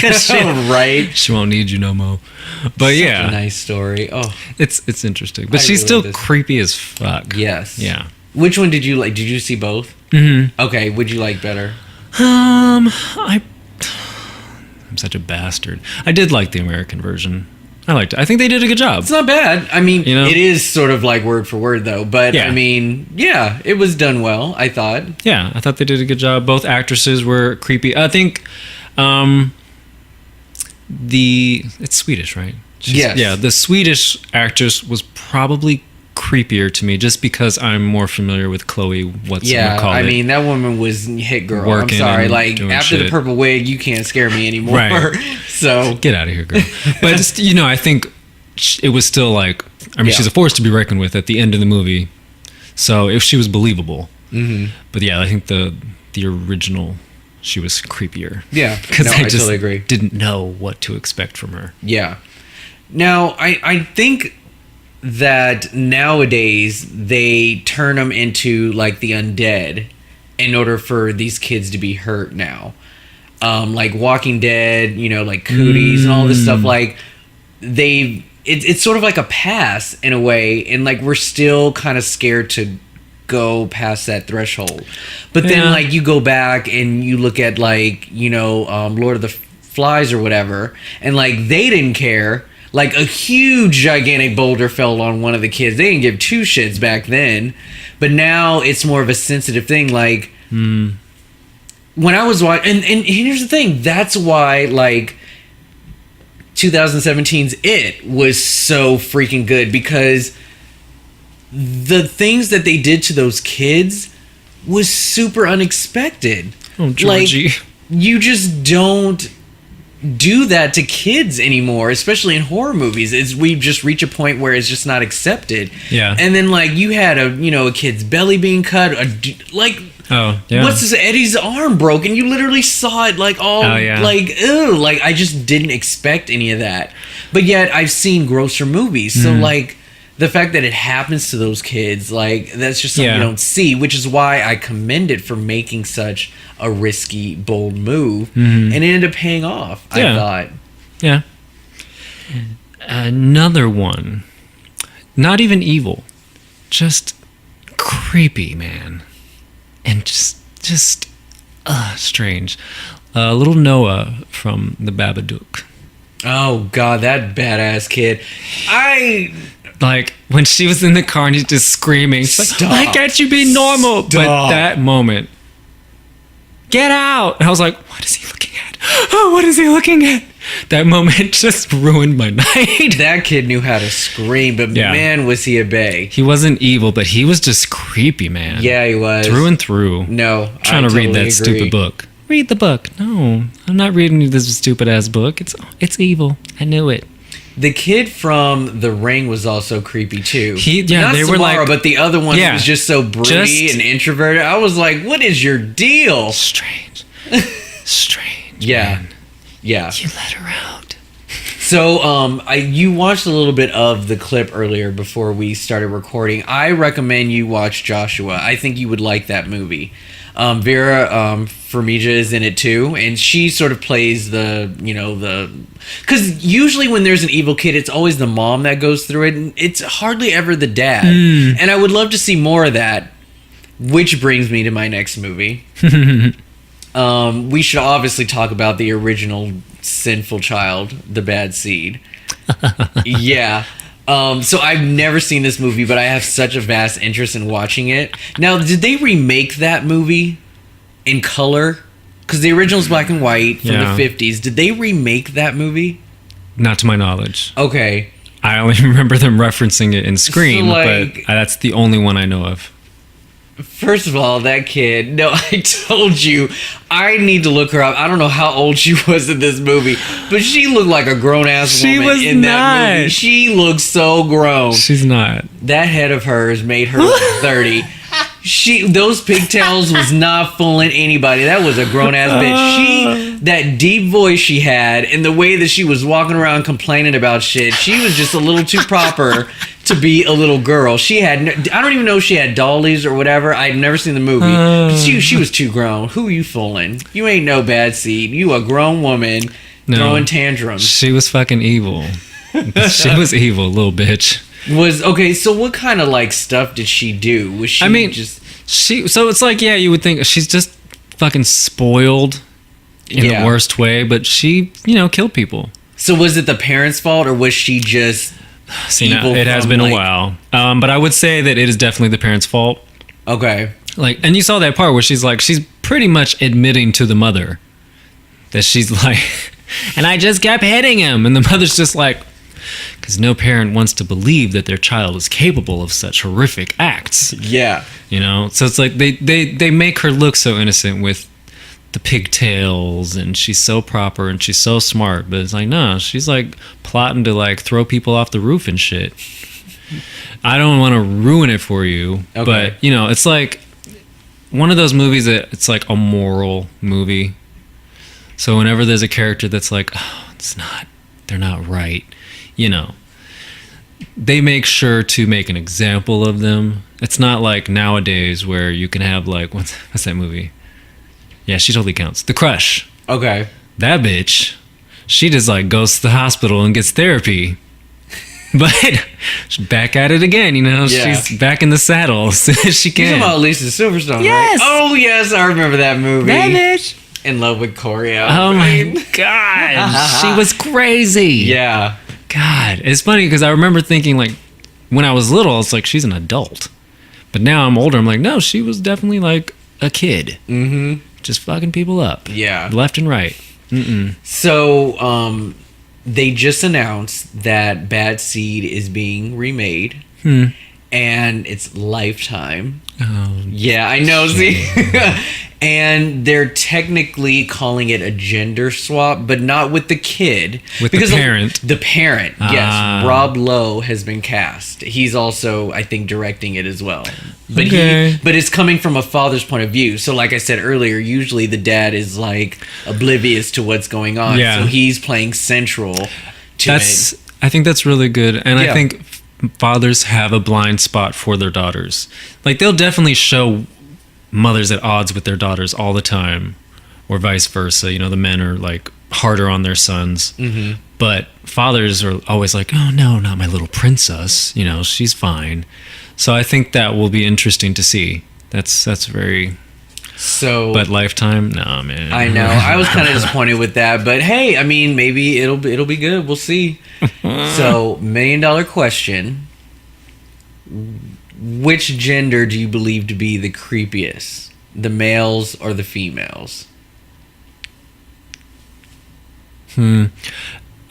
'Cause
Right?
she won't need you no more. But yeah,
A nice story. Oh,
it's interesting. But
I
she's
really
still
like this.
creepy as fuck.
yes.
Yeah.
Which one did you like? Did you see both?
Mm-hmm.
Okay, would you like better?
I'm such a bastard. I did like the American version. I liked it. I think they did a good job.
It's not bad. I mean,
You know?
it is sort of like word for word, though. But,
Yeah.
I mean, yeah, it was done well, I thought.
Yeah, I thought they did a good job. Both actresses were creepy. I think it's Swedish, right?
Yes.
Yeah, the Swedish actress was probably creepier to me just because I'm more familiar with Chloe
Yeah,
call
I
it.
mean, that woman was hit girl.
Working
I'm sorry.
and
Like,
doing
after the
shit.
purple wig, you can't scare me anymore.
Right.
So,
Get out of here, girl. But just, I think it was still like, I mean,
Yeah.
she's a force to be reckoned with at the end of the movie. So if she was believable.
mhm.
But yeah, I think the original, she was creepier.
Yeah.
Because
No,
I
I
just
totally agree.
didn't know what to expect from her.
Yeah. Now, I think that nowadays they turn them into like the undead in order for these kids to be hurt now. Like Walking Dead, like Cooties and all this stuff. Like it's sort of like a pass in a way, and like we're still kind of scared to go past that threshold. But then
Yeah.
like you go back and you look at like Lord of the Flies or whatever, and like they didn't care. Like a huge gigantic boulder fell on one of the kids. They didn't give two shits back then, but now it's more of a sensitive thing. Like when I was watching, and here's the thing, that's why like 2017's It was so freaking good, because the things that they did to those kids was super unexpected.
Oh, Georgie.
Like, you just don't do that to kids anymore, especially in horror movies. We just reach a point where it's just not accepted.
Yeah.
And then like you had a kid's belly being cut,
Oh, yeah.
what's this, Eddie's arm broke, and you literally saw it like all
Oh, yeah.
like ew, like I just didn't expect any of that. But yet I've seen grosser movies, so like the fact that it happens to those kids, like that's just something
Yeah.
you don't see, which is why I commend it for making such a risky, bold move, and it ended up paying off.
Yeah.
I thought.
Yeah. Another one. Not even evil. Just creepy, man. And just strange. Little Noah from The Babadook.
Oh God, that badass kid!
Like, when she was in the car and he's just screaming, she's like,
Stop.
why can't you be normal? But
Stop.
that moment, get out! And I was like, what is he looking at? Oh, what is he looking at? That moment just ruined my night.
That kid knew how to scream, but
Yeah.
man, was he a bae.
He wasn't evil, but he was just creepy, man.
Yeah, he was.
Through and through.
No,
I'm trying to read that stupid book. Read the book. No, I'm not reading this stupid ass book. It's evil. I knew it.
The kid from The Ring was also creepy too.
Yeah,
Not
they were
Samara,
like-
but the other one
Yeah.
was just so broody
Just-
and introverted. I was like, "What is your deal?"
Strange. Strange.
Yeah.
Man.
Yeah.
You let her out.
So, you watched a little bit of the clip earlier before we started recording. I recommend you watch Joshua. I think you would like that movie. Vera Farmiga is in it too, and she sort of plays because usually when there's an evil kid, it's always the mom that goes through it, and it's hardly ever the dad. And I would love to see more of that, which brings me to my next movie. We should obviously talk about the original sinful child, The Bad Seed. Yeah. So I've never seen this movie, but I have such a vast interest in watching it. Now, did they remake that movie in color? Because the original's black and white from
Yeah.
the 50s. Did they remake that movie?
Not to my knowledge.
Okay.
I only remember them referencing it in Scream,
So, like-
but that's the only one I know of.
First of all, that kid. No, I told you, I need to look her up. I don't know how old she was in this movie, but she looked like a grown ass
She
woman
was
in that movie.
not.
She looked so grown.
She's not.
That head of hers made her look 30. Those pigtails was not fooling anybody. That was a grown ass bitch. That deep voice she had, and the way that she was walking around complaining about shit, she was just a little too proper to be a little girl. She had, I don't even know if she had dollies or whatever. I'd never seen the movie. But she was too grown. Who you fooling? You ain't no bad seed. You a grown woman throwing tantrums.
She was fucking evil. She was evil, little bitch.
Okay, so what kind of like stuff did she do? Was she
so it's like, yeah, you would think she's just fucking spoiled in the worst way, but she, killed people.
So was it the parents' fault, or was she just evil?
It has been a while. But I would say that it is definitely the parents' fault.
Okay.
And you saw that part where she's pretty much admitting to the mother that she's like, and I just kept hitting him. And the mother's just like, because no parent wants to believe that their child is capable of such horrific acts.
Yeah.
So it's like they make her look so innocent with the pigtails, and she's so proper and she's so smart, but it's like, no, she's like plotting to like throw people off the roof and shit. I don't want to ruin it for you, but it's like one of those movies that it's like a moral movie. So whenever there's a character that's like, oh, they're not right, they make sure to make an example of them. It's not like nowadays where you can have like, what's that movie? Yeah, she totally counts. The Crush.
Okay.
That bitch, she just like goes to the hospital and gets therapy. But she's back at it again, She's back in the saddle as soon as she can.
You're talking about Lisa Silverstone,
yes.
Right? Oh, yes, I remember that movie.
That bitch.
In love with Coria.
Oh, my God. She was crazy.
Yeah.
God. It's funny because I remember thinking, like, when I was little, it's like, she's an adult. But now I'm older, I'm like, no, she was definitely like a kid.
Mm-hmm.
Just fucking people up.
Yeah.
Left and right. Mm-mm.
So, they just announced that Bad Seed is being remade. And it's Lifetime.
Oh,
yeah, I know. See, and they're technically calling it a gender swap, but not with the kid.
With the parent.
The parent, yes. Rob Lowe has been cast. He's also, I think, directing it as well. But but it's coming from a father's point of view. So, like I said earlier, usually the dad is like oblivious to what's going on.
Yeah.
So he's playing central to it.
I think that's really good, and I think fathers have a blind spot for their daughters. Like, they'll definitely show mothers at odds with their daughters all the time, or vice versa. The men are like harder on their sons, but fathers are always like, oh no, not my little princess, she's fine. So I think that will be interesting to see. That's very...
So,
but Lifetime, nah, man.
I know. I was kind of disappointed with that, but hey, I mean, maybe it'll be good. We'll see. So, $1 million question: which gender do you believe to be the creepiest, the males or the females?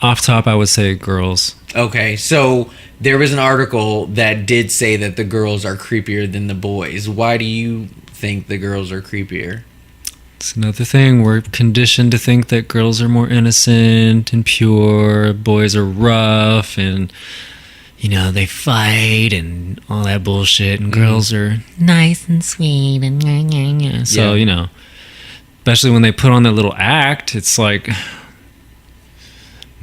Off top, I would say girls.
Okay, so there was an article that did say that the girls are creepier than the boys. Why do you think the girls are creepier?
It's another thing. We're conditioned to think that girls are more innocent and pure, boys are rough and they fight and all that bullshit, and girls are nice and sweet and so especially when they put on that little act, it's like,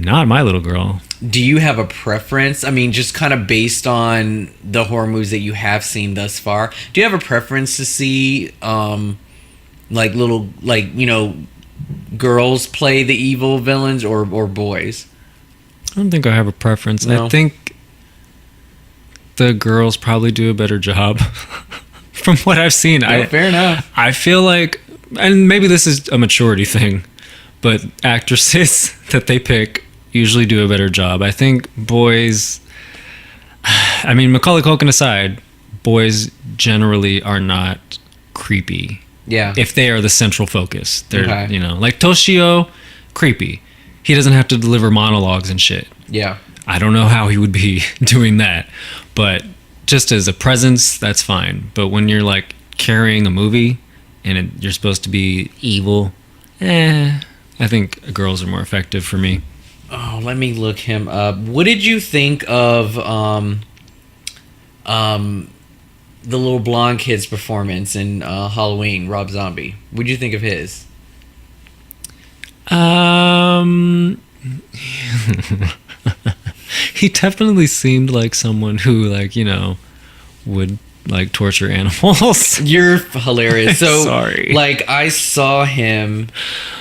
not my little girl.
Do you have a preference? I mean, just kind of based on the horror movies that you have seen thus far, do you have a preference to see girls play the evil villains or boys?
I don't think I have a preference. No. I think the girls probably do a better job from what I've seen.
Fair enough.
I feel like, and maybe this is a maturity thing, but actresses that they pick usually do a better job. I think boys, I mean, Macaulay Culkin aside, boys generally are not creepy.
Yeah.
If they are the central focus. They're, like Toshio, creepy. He doesn't have to deliver monologues and shit.
Yeah.
I don't know how he would be doing that. But just as a presence, that's fine. But when you're like carrying a movie and you're supposed to be evil, I think girls are more effective for me.
Oh, let me look him up. What did you think of the little blonde kid's performance in Halloween, Rob Zombie? What did you think of his?
He definitely seemed like someone who, like, you know, would like torture animals.
You're hilarious. So,
sorry.
Like, I saw him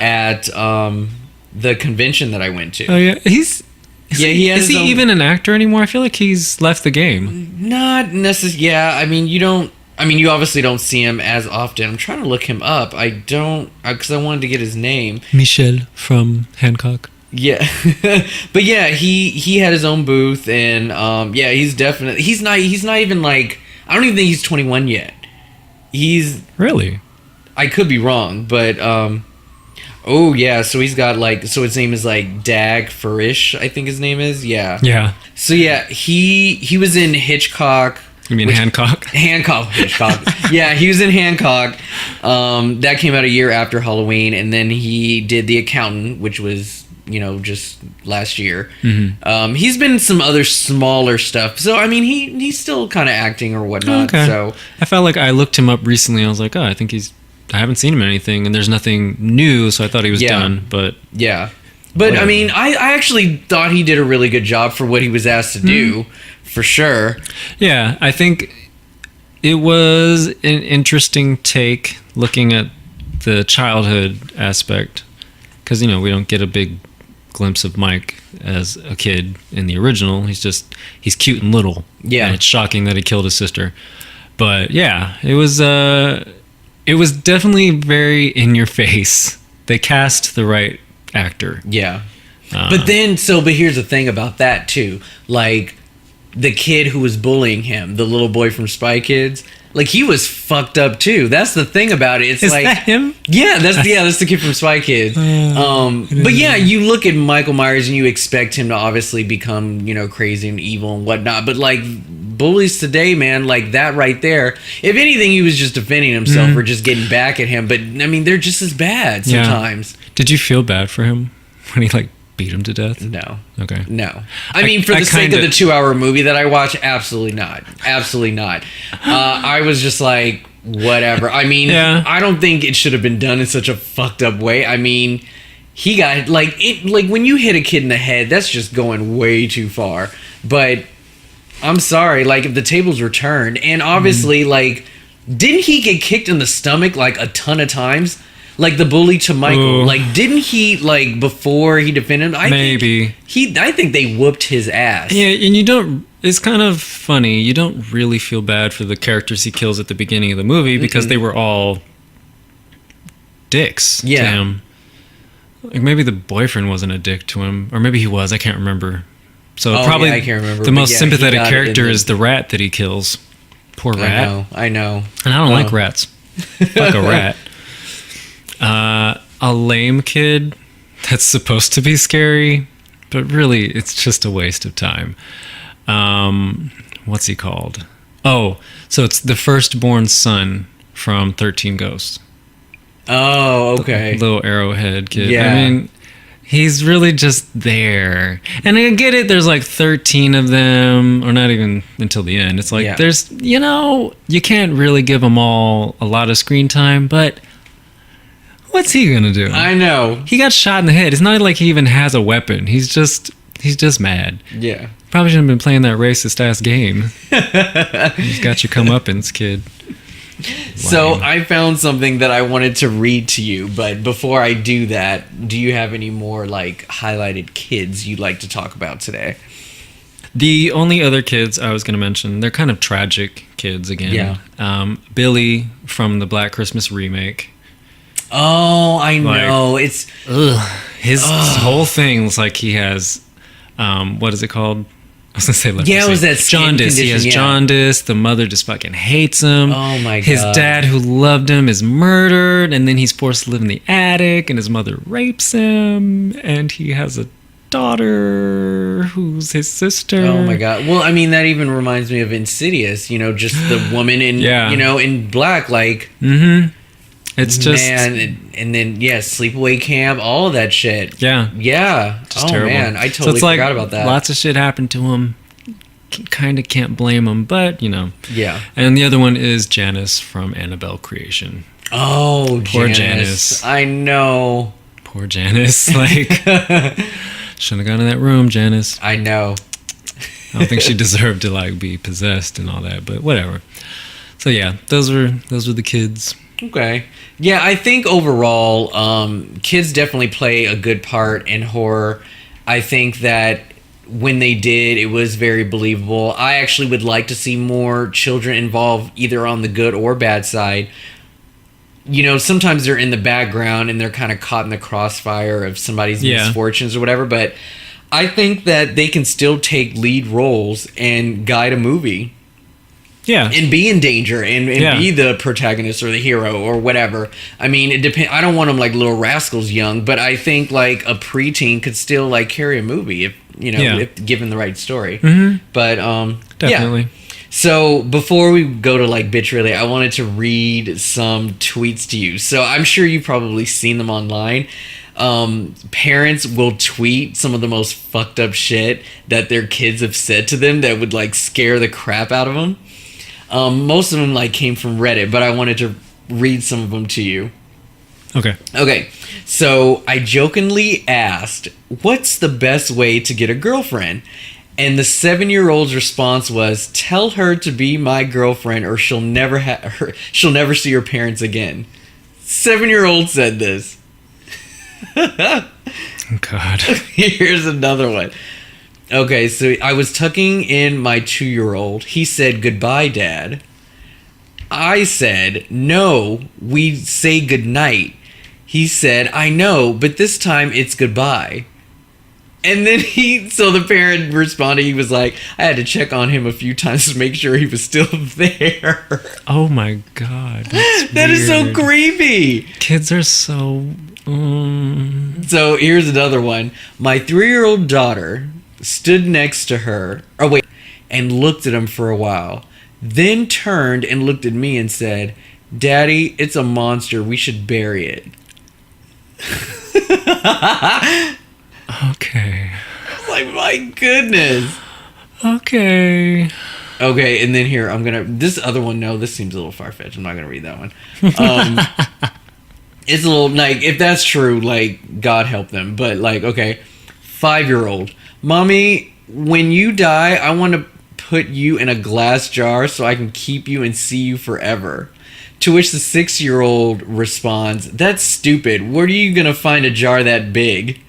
at the convention that I went to.
Oh yeah, he has
his own-
even an actor anymore? I feel like he's left the game.
Not necessarily. Yeah, I mean, you obviously don't see him as often. I'm trying to look him up. I don't, because I wanted to get his name.
Michel from Hancock.
Yeah, but yeah, he had his own booth, and yeah, he's not even like, I don't even think he's 21 yet. He's
Really?
I could be wrong, but oh yeah, so he's got like, so his name is like Dag Farish, I think his name is. Yeah.
Yeah.
So yeah, he was in Hitchcock.
You mean Hancock?
Hitchcock. Yeah, he was in Hancock. That came out a year after Halloween, and then he did The Accountant, which was, you know, just last year.
Mm-hmm.
He's been in some other smaller stuff, so I mean, he's still kind of acting or whatnot.
Okay.
So
I felt like I looked him up recently. I was like, oh, I haven't seen him in anything, and there's nothing new, so I thought he was done. But
yeah, but
whatever.
I mean, I actually thought he did a really good job for what he was asked to do, for sure.
Yeah, I think it was an interesting take looking at the childhood aspect, because, you know, we don't get a big glimpse of Mike as a kid in the original. He's cute and little.
Yeah.
And it's shocking that he killed his sister. But yeah, it was definitely very in your face. They cast the right actor.
Yeah. But here's the thing about that too. Like, the kid who was bullying him, the little boy from Spy Kids, like, he was fucked up too. That's the thing about it. It's
Is
like,
that him?
Yeah, that's the kid from Spy Kids. But yeah, you look at Michael Myers and you expect him to obviously become, you know, crazy and evil and whatnot. But like, bullies today, man, like that right there. If anything, he was just defending himself or just getting back at him. But I mean, they're just as bad sometimes.
Yeah. Did you feel bad for him when he like beat him to death?
No.
Okay.
No. I mean, for the sake of the 2-hour movie that I watched, absolutely not. Absolutely not. I was just like, whatever. I mean, I don't think it should have been done in such a fucked up way. I mean, he got like when you hit a kid in the head, that's just going way too far. But I'm sorry, like, if the tables were turned, and obviously, like, didn't he get kicked in the stomach like a ton of times? Like the bully to Michael.
Ooh.
Like, didn't he, like, before he defended him?
Maybe.
I think they whooped his ass.
Yeah, and you don't. It's kind of funny. You don't really feel bad for the characters he kills at the beginning of the movie because they were all dicks to him. Like, maybe the boyfriend wasn't a dick to him, or maybe he was. I can't remember. So probably
I can't remember,
the
but
most sympathetic character
in
is the rat that he kills. Poor rat.
I know.
And I don't like rats. Fuck a rat. A lame kid that's supposed to be scary, but really it's just a waste of time. What's he called? Oh, so it's the firstborn son from 13 Ghosts.
Oh, okay.
The little arrowhead kid.
Yeah.
I mean, he's really just there. And I get it, there's like 13 of them, or not even until the end. It's like, there's, you know, you can't really give them all a lot of screen time, but what's he gonna do?
I know.
He got shot in the head. It's not like he even has a weapon. He's just mad.
Yeah.
Probably shouldn't have been playing that racist ass game. He's got your comeuppance, kid.
So I found something that I wanted to read to you, but before I do that, do you have any more like highlighted kids you'd like to talk about today?
The only other kids I was going to mention, they're kind of tragic kids again.
Yeah.
Billy from the Black Christmas remake.
Oh, I know. It's
his whole thing is like he has, what is it called? I was gonna say leprosy.
Yeah, it was that skin
jaundice. He has jaundice. The mother just fucking hates him.
Oh my god.
His dad, who loved him, is murdered, and then he's forced to live in the attic, and his mother rapes him, and he has a daughter who's his sister.
Oh my god. Well, I mean, that even reminds me of Insidious. You know, just the woman in in black, like.
Mm-hmm. It's just
and then sleepaway camp, all of that shit.
Yeah.
Oh terrible. Man, I totally forgot about that.
Lots of shit happened to him. Kind of can't blame him, but
Yeah.
And the other one is Janice from Annabelle Creation.
Oh,
poor Janice.
I know.
Poor Janice. Like, shouldn't have gone in that room, Janice.
I know.
I don't think she deserved to like be possessed and all that, but whatever. So yeah, those were the kids.
Okay. Yeah, I think overall, kids definitely play a good part in horror. I think that when they did, it was very believable. I actually would like to see more children involved, either on the good or bad side. You know, sometimes they're in the background and they're kind of caught in the crossfire of somebody's misfortunes or whatever, but I think that they can still take lead roles and guide a movie.
Yeah.
And be in danger and be the protagonist or the hero or whatever. I mean, it depends. I don't want them like Little Rascals young, but I think like a preteen could still like carry a movie if, if given the right story.
Mm-hmm.
But,
definitely.
Yeah. So before we go to like Bitch Really, I wanted to read some tweets to you. So I'm sure you've probably seen them online. Parents will tweet some of the most fucked up shit that their kids have said to them that would like scare the crap out of them. Most of them like came from Reddit, but I wanted to read some of them to you. Okay. So I jokingly asked, "What's the best way to get a girlfriend?" And the 7-year-old's response was, "Tell her to be my girlfriend, or she'll never see her parents again." 7-year-old said this.
God.
Here's another one. Okay, so I was tucking in my 2-year-old. He said, "Goodbye, Dad." I said, "No, we say goodnight." He said, "I know, but this time it's goodbye." And then so the parent responded, he was like, "I had to check on him a few times to make sure he was still there."
Oh my God.
That is so creepy.
Kids are so...
So here's another one. My 3-year-old daughter stood next to her, and looked at him for a while. Then turned and looked at me and said, "Daddy, it's a monster. We should bury it."
Okay.
Like, my goodness.
Okay.
Okay, and then here, this other one, no, this seems a little far-fetched. I'm not going to read that one. It's a little, like, if that's true, like, God help them. But, like, okay, 5-year-old. "Mommy, when you die, I want to put you in a glass jar so I can keep you and see you forever." To which the 6-year-old responds, "That's stupid. Where are you going to find a jar that big?"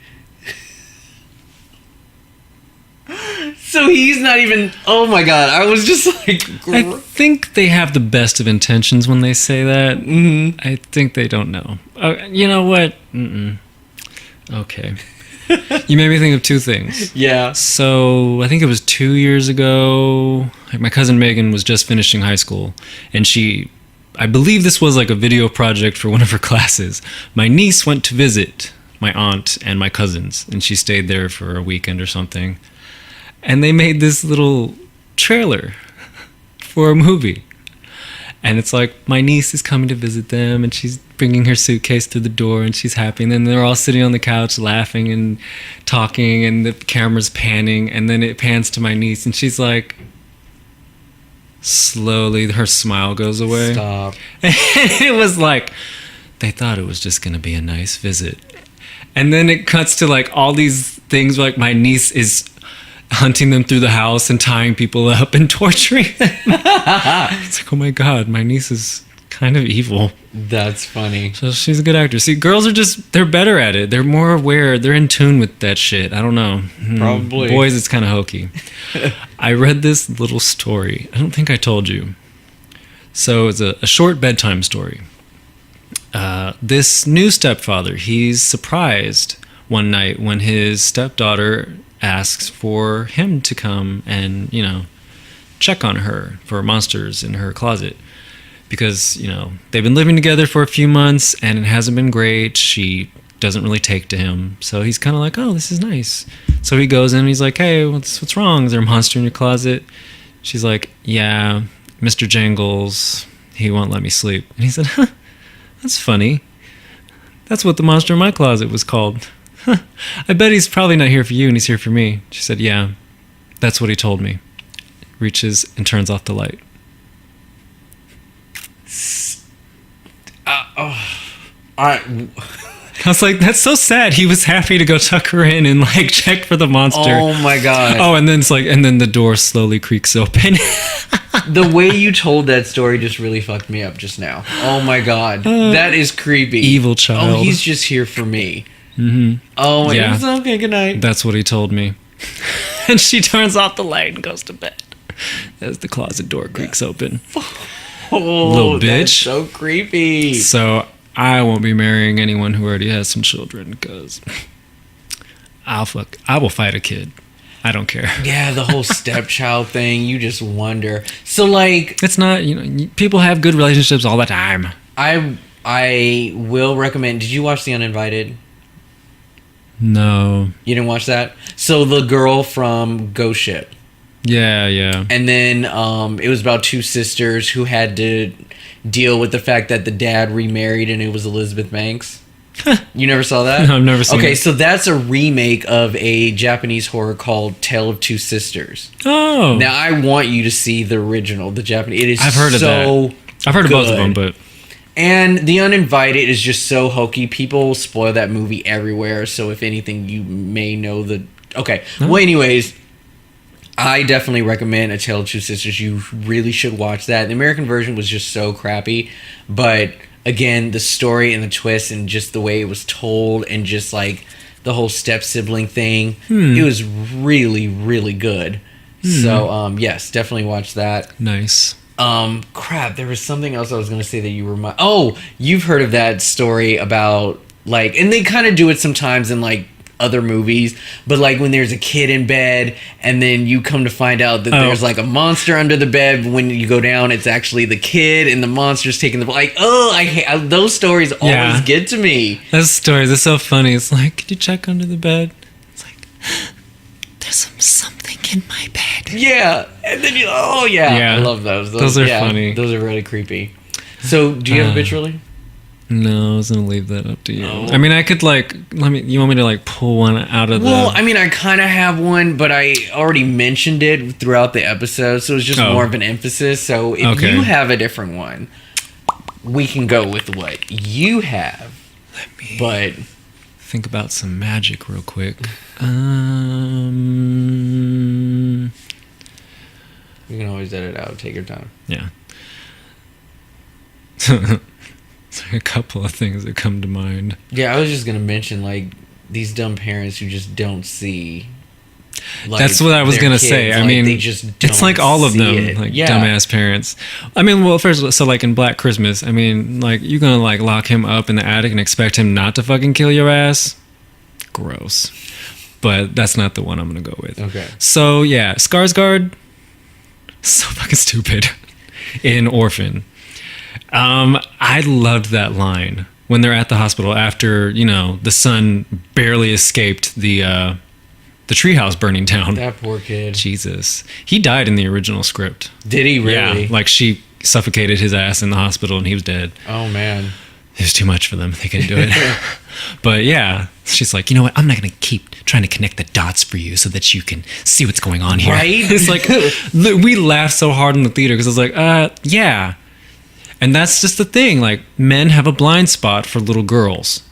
So he's not even... Oh my God. I was just like...
I think they have the best of intentions when they say that.
Mm-hmm.
I think they don't know. You know what? Okay. You made me think of two things.
Yeah.
So I think it was 2 years ago. Like, my cousin Megan was just finishing high school, and I believe this was like a video project for one of her classes. My niece went to visit my aunt and my cousins, and she stayed there for a weekend or something. And they made this little trailer for a movie. And it's like, my niece is coming to visit them, and she's bringing her suitcase through the door, and she's happy. And then they're all sitting on the couch laughing and talking, and the camera's panning, and then it pans to my niece, and she's like, slowly, her smile goes away.
Stop.
And it was like, they thought it was just going to be a nice visit. And then it cuts to like all these things, like my niece is hunting them through the house and tying people up and torturing them. It's like, oh my God, my niece is kind of evil.
That's funny.
So she's a good actor. See, girls are they're better at it. They're more aware. They're in tune with that shit. I don't know.
Probably.
Boys, it's kind of hokey. I read this little story. I don't think I told you. So it's a short bedtime story. This new stepfather, he's surprised one night when his stepdaughter asks for him to come and, check on her for monsters in her closet. Because, they've been living together for a few months and it hasn't been great. She doesn't really take to him. So he's kind of like, oh, this is nice. So he goes in and he's like, hey, what's wrong? Is there a monster in your closet? She's like, yeah, Mr. Jangles, he won't let me sleep. And he said, huh, that's funny. That's what the monster in my closet was called. I bet he's probably not here for you and he's here for me. She said, yeah, that's what he told me. Reaches and turns off the light. I was like, that's so sad. He was happy to go tuck her in and like check for the monster.
Oh my god.
Oh, and then it's like, and then the door slowly creaks open.
The way you told that story just really fucked me up just now. Oh my god. That is creepy.
Evil child.
Oh, he's just here for me.
Mm-hmm.
Oh my
Yeah.
god. Okay, good night.
That's what he told me. And she turns off the light and goes to bed as the closet door creaks open.
Oh,
Little bitch.
That's so creepy.
So I won't be marrying anyone who already has some children because I will fight a kid. I don't care.
Yeah, the whole stepchild thing, you just wonder. So like,
It's not, people have good relationships all the time.
I will recommend. Did you watch The Uninvited?
No.
You didn't watch that? So the girl from Ghost Ship.
Yeah.
And then it was about two sisters who had to deal with the fact that the dad remarried and it was Elizabeth Banks. You never saw that?
No, I've never seen
Okay,
it.
so that's a remake of a Japanese horror called Tale of Two Sisters.
Oh.
Now I want you to see the original, the Japanese. It is
I've heard of that. I've heard of both of them, but
And The Uninvited is just so hokey. People spoil that movie everywhere. So if anything, you may know the... Okay.
No.
Well, anyways, I definitely recommend A Tale of Two Sisters. You really should watch that. The American version was just so crappy. But again, the story and the twist and just the way it was told and just like the whole step-sibling thing, it was really, really good. So, yes, definitely watch that.
nice.
Crap, there was something else I was going to say that you were... Oh, you've heard of that story about, like... And they kind of do it sometimes in, like, other movies. But, like, when there's a kid in bed, and then you come to find out that there's, like, a monster under the bed. When you go down, it's actually the kid, and the monster's taking the... Like, oh, I hate... Those stories always get to me.
Those stories are so funny. It's like, could you check under the bed? It's like, there's something in my bed.
Yeah. And then you... Oh, yeah. I love those.
Those are funny.
Those are really creepy. So, do you have a bitch, really?
No, I was gonna leave that up to you.
No.
I mean, I could like you want me to like pull one out of
Well, I mean, I kind of have one, but I already mentioned it throughout the episode, so it's just more of an emphasis. So if you have a different one, we can go with what you have.
Let me
But
think about some magic real quick.
you can always edit out. Take your time.
Yeah. There's a couple of things that come to mind.
Yeah, I was just gonna mention like these dumb parents who just don't see. Like,
that's what I was
their
gonna
kids.
say. I
Like,
mean,
they just
it's
don't
like all of
see
them,
it.
like dumbass parents. I mean, well, first, so like in Black Christmas, I mean, like you're gonna like lock him up in the attic and expect him not to fucking kill your ass? Gross. But that's not the one I'm gonna go with.
Okay.
So yeah, Skarsgård, so fucking stupid in Orphan. I loved that line when they're at the hospital after the son barely escaped the treehouse burning down.
That poor kid.
Jesus, he died in the original script.
Did he really?
Yeah, like she suffocated his ass in the hospital and he was dead.
Oh man.
It was too much for them. They couldn't do it. But yeah, she's like, you know what? I'm not going to keep trying to connect the dots for you so that you can see what's going on here.
Right?
It's like, we laughed so hard in the theater because I was like, yeah. And that's just the thing. Like, men have a blind spot for little girls.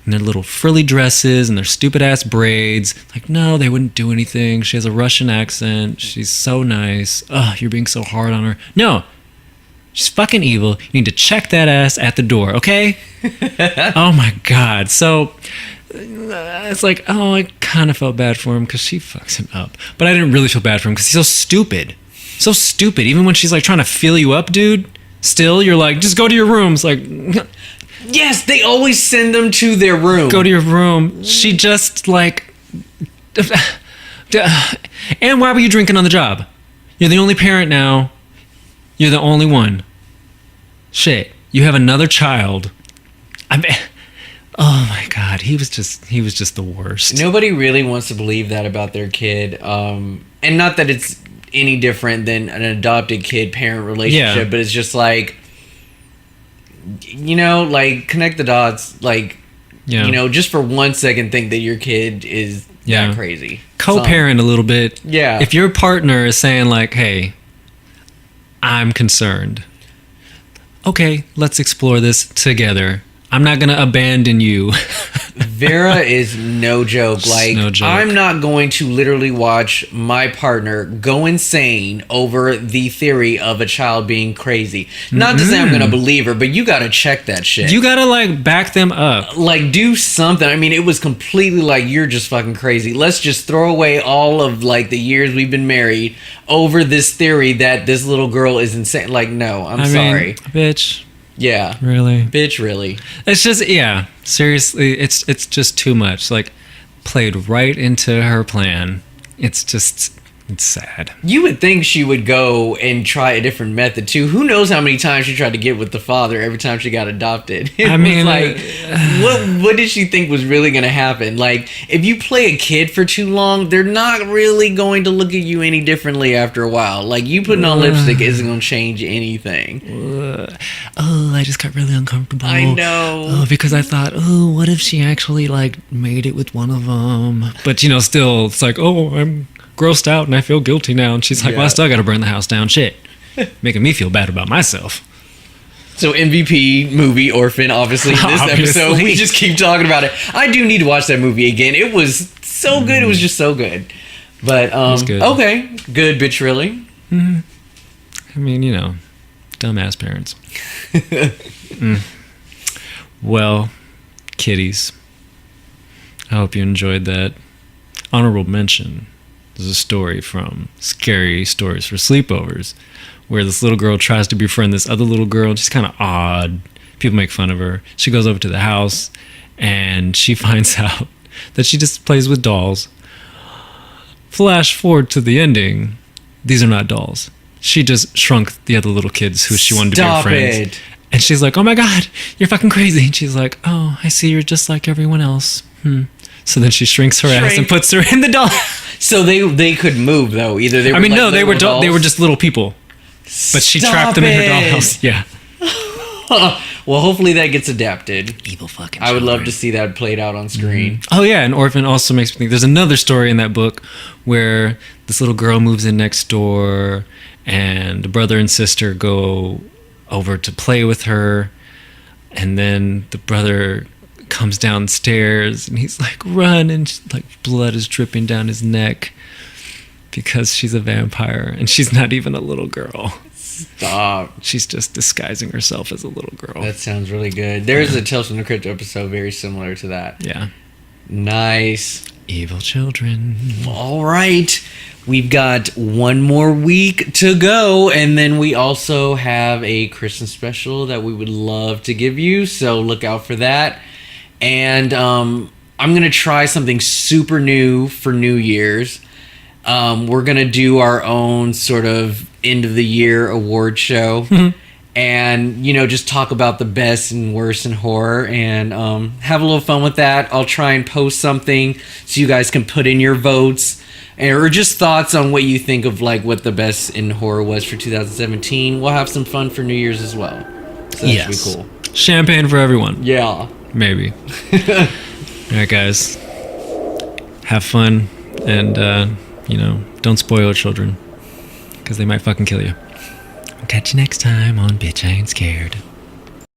And their little frilly dresses and their stupid ass braids. Like, no, they wouldn't do anything. She has a Russian accent. She's so nice. Ugh, you're being so hard on her. No. She's fucking evil. You need to check that ass at the door, okay? Oh my God. So it's like, oh, I kind of felt bad for him because she fucks him up. But I didn't really feel bad for him because he's so stupid. So stupid. Even when she's like trying to fill you up, dude, still you're like, just go to your room. It's like,
Yes, they always send them to their room.
go to your room. She just like, and why were you drinking on the job? You're the only parent now. You're the only one. Shit. You have another child. Oh my God, he was just the worst.
Nobody really wants to believe that about their kid. And not that it's any different than an adopted kid-parent relationship, but it's just like, like, connect the dots, like, just for 1 second think that your kid is that crazy.
Co-parent a little bit.
Yeah.
If your partner is saying like, hey, I'm concerned. Okay, let's explore this together. I'm not going to abandon you.
Vera is no joke. Like,
no joke.
I'm not going to literally watch my partner go insane over the theory of a child being crazy. Not to say I'm going to believe her, but you got to check that shit.
You got to, like, back them up.
Like, do something. I mean, it was completely like, you're just fucking crazy. Let's just throw away all of, like, the years we've been married over this theory that this little girl is insane. Like, no, I'm sorry.
Bitch.
Yeah.
Really?
Bitch, really.
It's just, seriously, it's just too much. Like, played right into her plan. It's sad.
You would think she would go and try a different method too. Who knows how many times she tried to get with the father every time she got adopted.
I mean,
like, what did she think was really going to happen? Like, if you play a kid for too long, they're not really going to look at you any differently after a while. Like, you putting on lipstick isn't going to change anything.
I just got really uncomfortable.
I know.
Because I thought, what if she actually, like, made it with one of them? But, still, it's like, I'm grossed out and I feel guilty now. And she's like, well, I still got to burn the house down. Shit. Making me feel bad about myself.
So MVP movie Orphan, obviously, this episode, we just keep talking about it. I do need to watch that movie again. It was so good. It was just so good. But,
good.
Okay. Good, bitch, really?
Mm-hmm. I mean, dumbass parents. Well, kitties, I hope you enjoyed that. Honorable mention. There's a story from Scary Stories for Sleepovers where this little girl tries to befriend this other little girl. She's kind of odd. People make fun of her. She goes over to the house and she finds out that she just plays with dolls. Flash forward to the ending. These are not dolls. She just shrunk the other little kids who she wanted to be her friends. And she's like, oh my God, you're fucking crazy. And she's like, oh, I see you're just like everyone else. So then she shrinks her ass and puts her in the doll.
So they could move though. Either they were
they were they were just little people. But she trapped them in her dollhouse. Yeah.
Well, hopefully that gets adapted.
Evil fucking
I would love to see that played out on screen.
Oh yeah, and Orphan also makes me think there's another story in that book where this little girl moves in next door and the brother and sister go over to play with her, and then the brother comes downstairs and he's like, run, and like blood is dripping down his neck because she's a vampire and she's not even a little girl.
Stop.
She's just disguising herself as a little girl.
That sounds really good. There's a Tales from the Crypt episode very similar to that.
Yeah.
Nice.
Evil children.
All right. We've got one more week to go, and then we also have a Christmas special that we would love to give you, so look out for that. And I'm going to try something super new for New Year's. We're going to do our own sort of end of the year award show. And, just talk about the best and worst in horror and have a little fun with that. I'll try and post something so you guys can put in your votes or just thoughts on what you think of like what the best in horror was for 2017. We'll have some fun for New Year's as well. So that should be cool.
Champagne for everyone.
Yeah.
Maybe. All right, guys. Have fun and, don't spoil children because they might fucking kill you. I'll catch you next time on Bitch I Ain't Scared.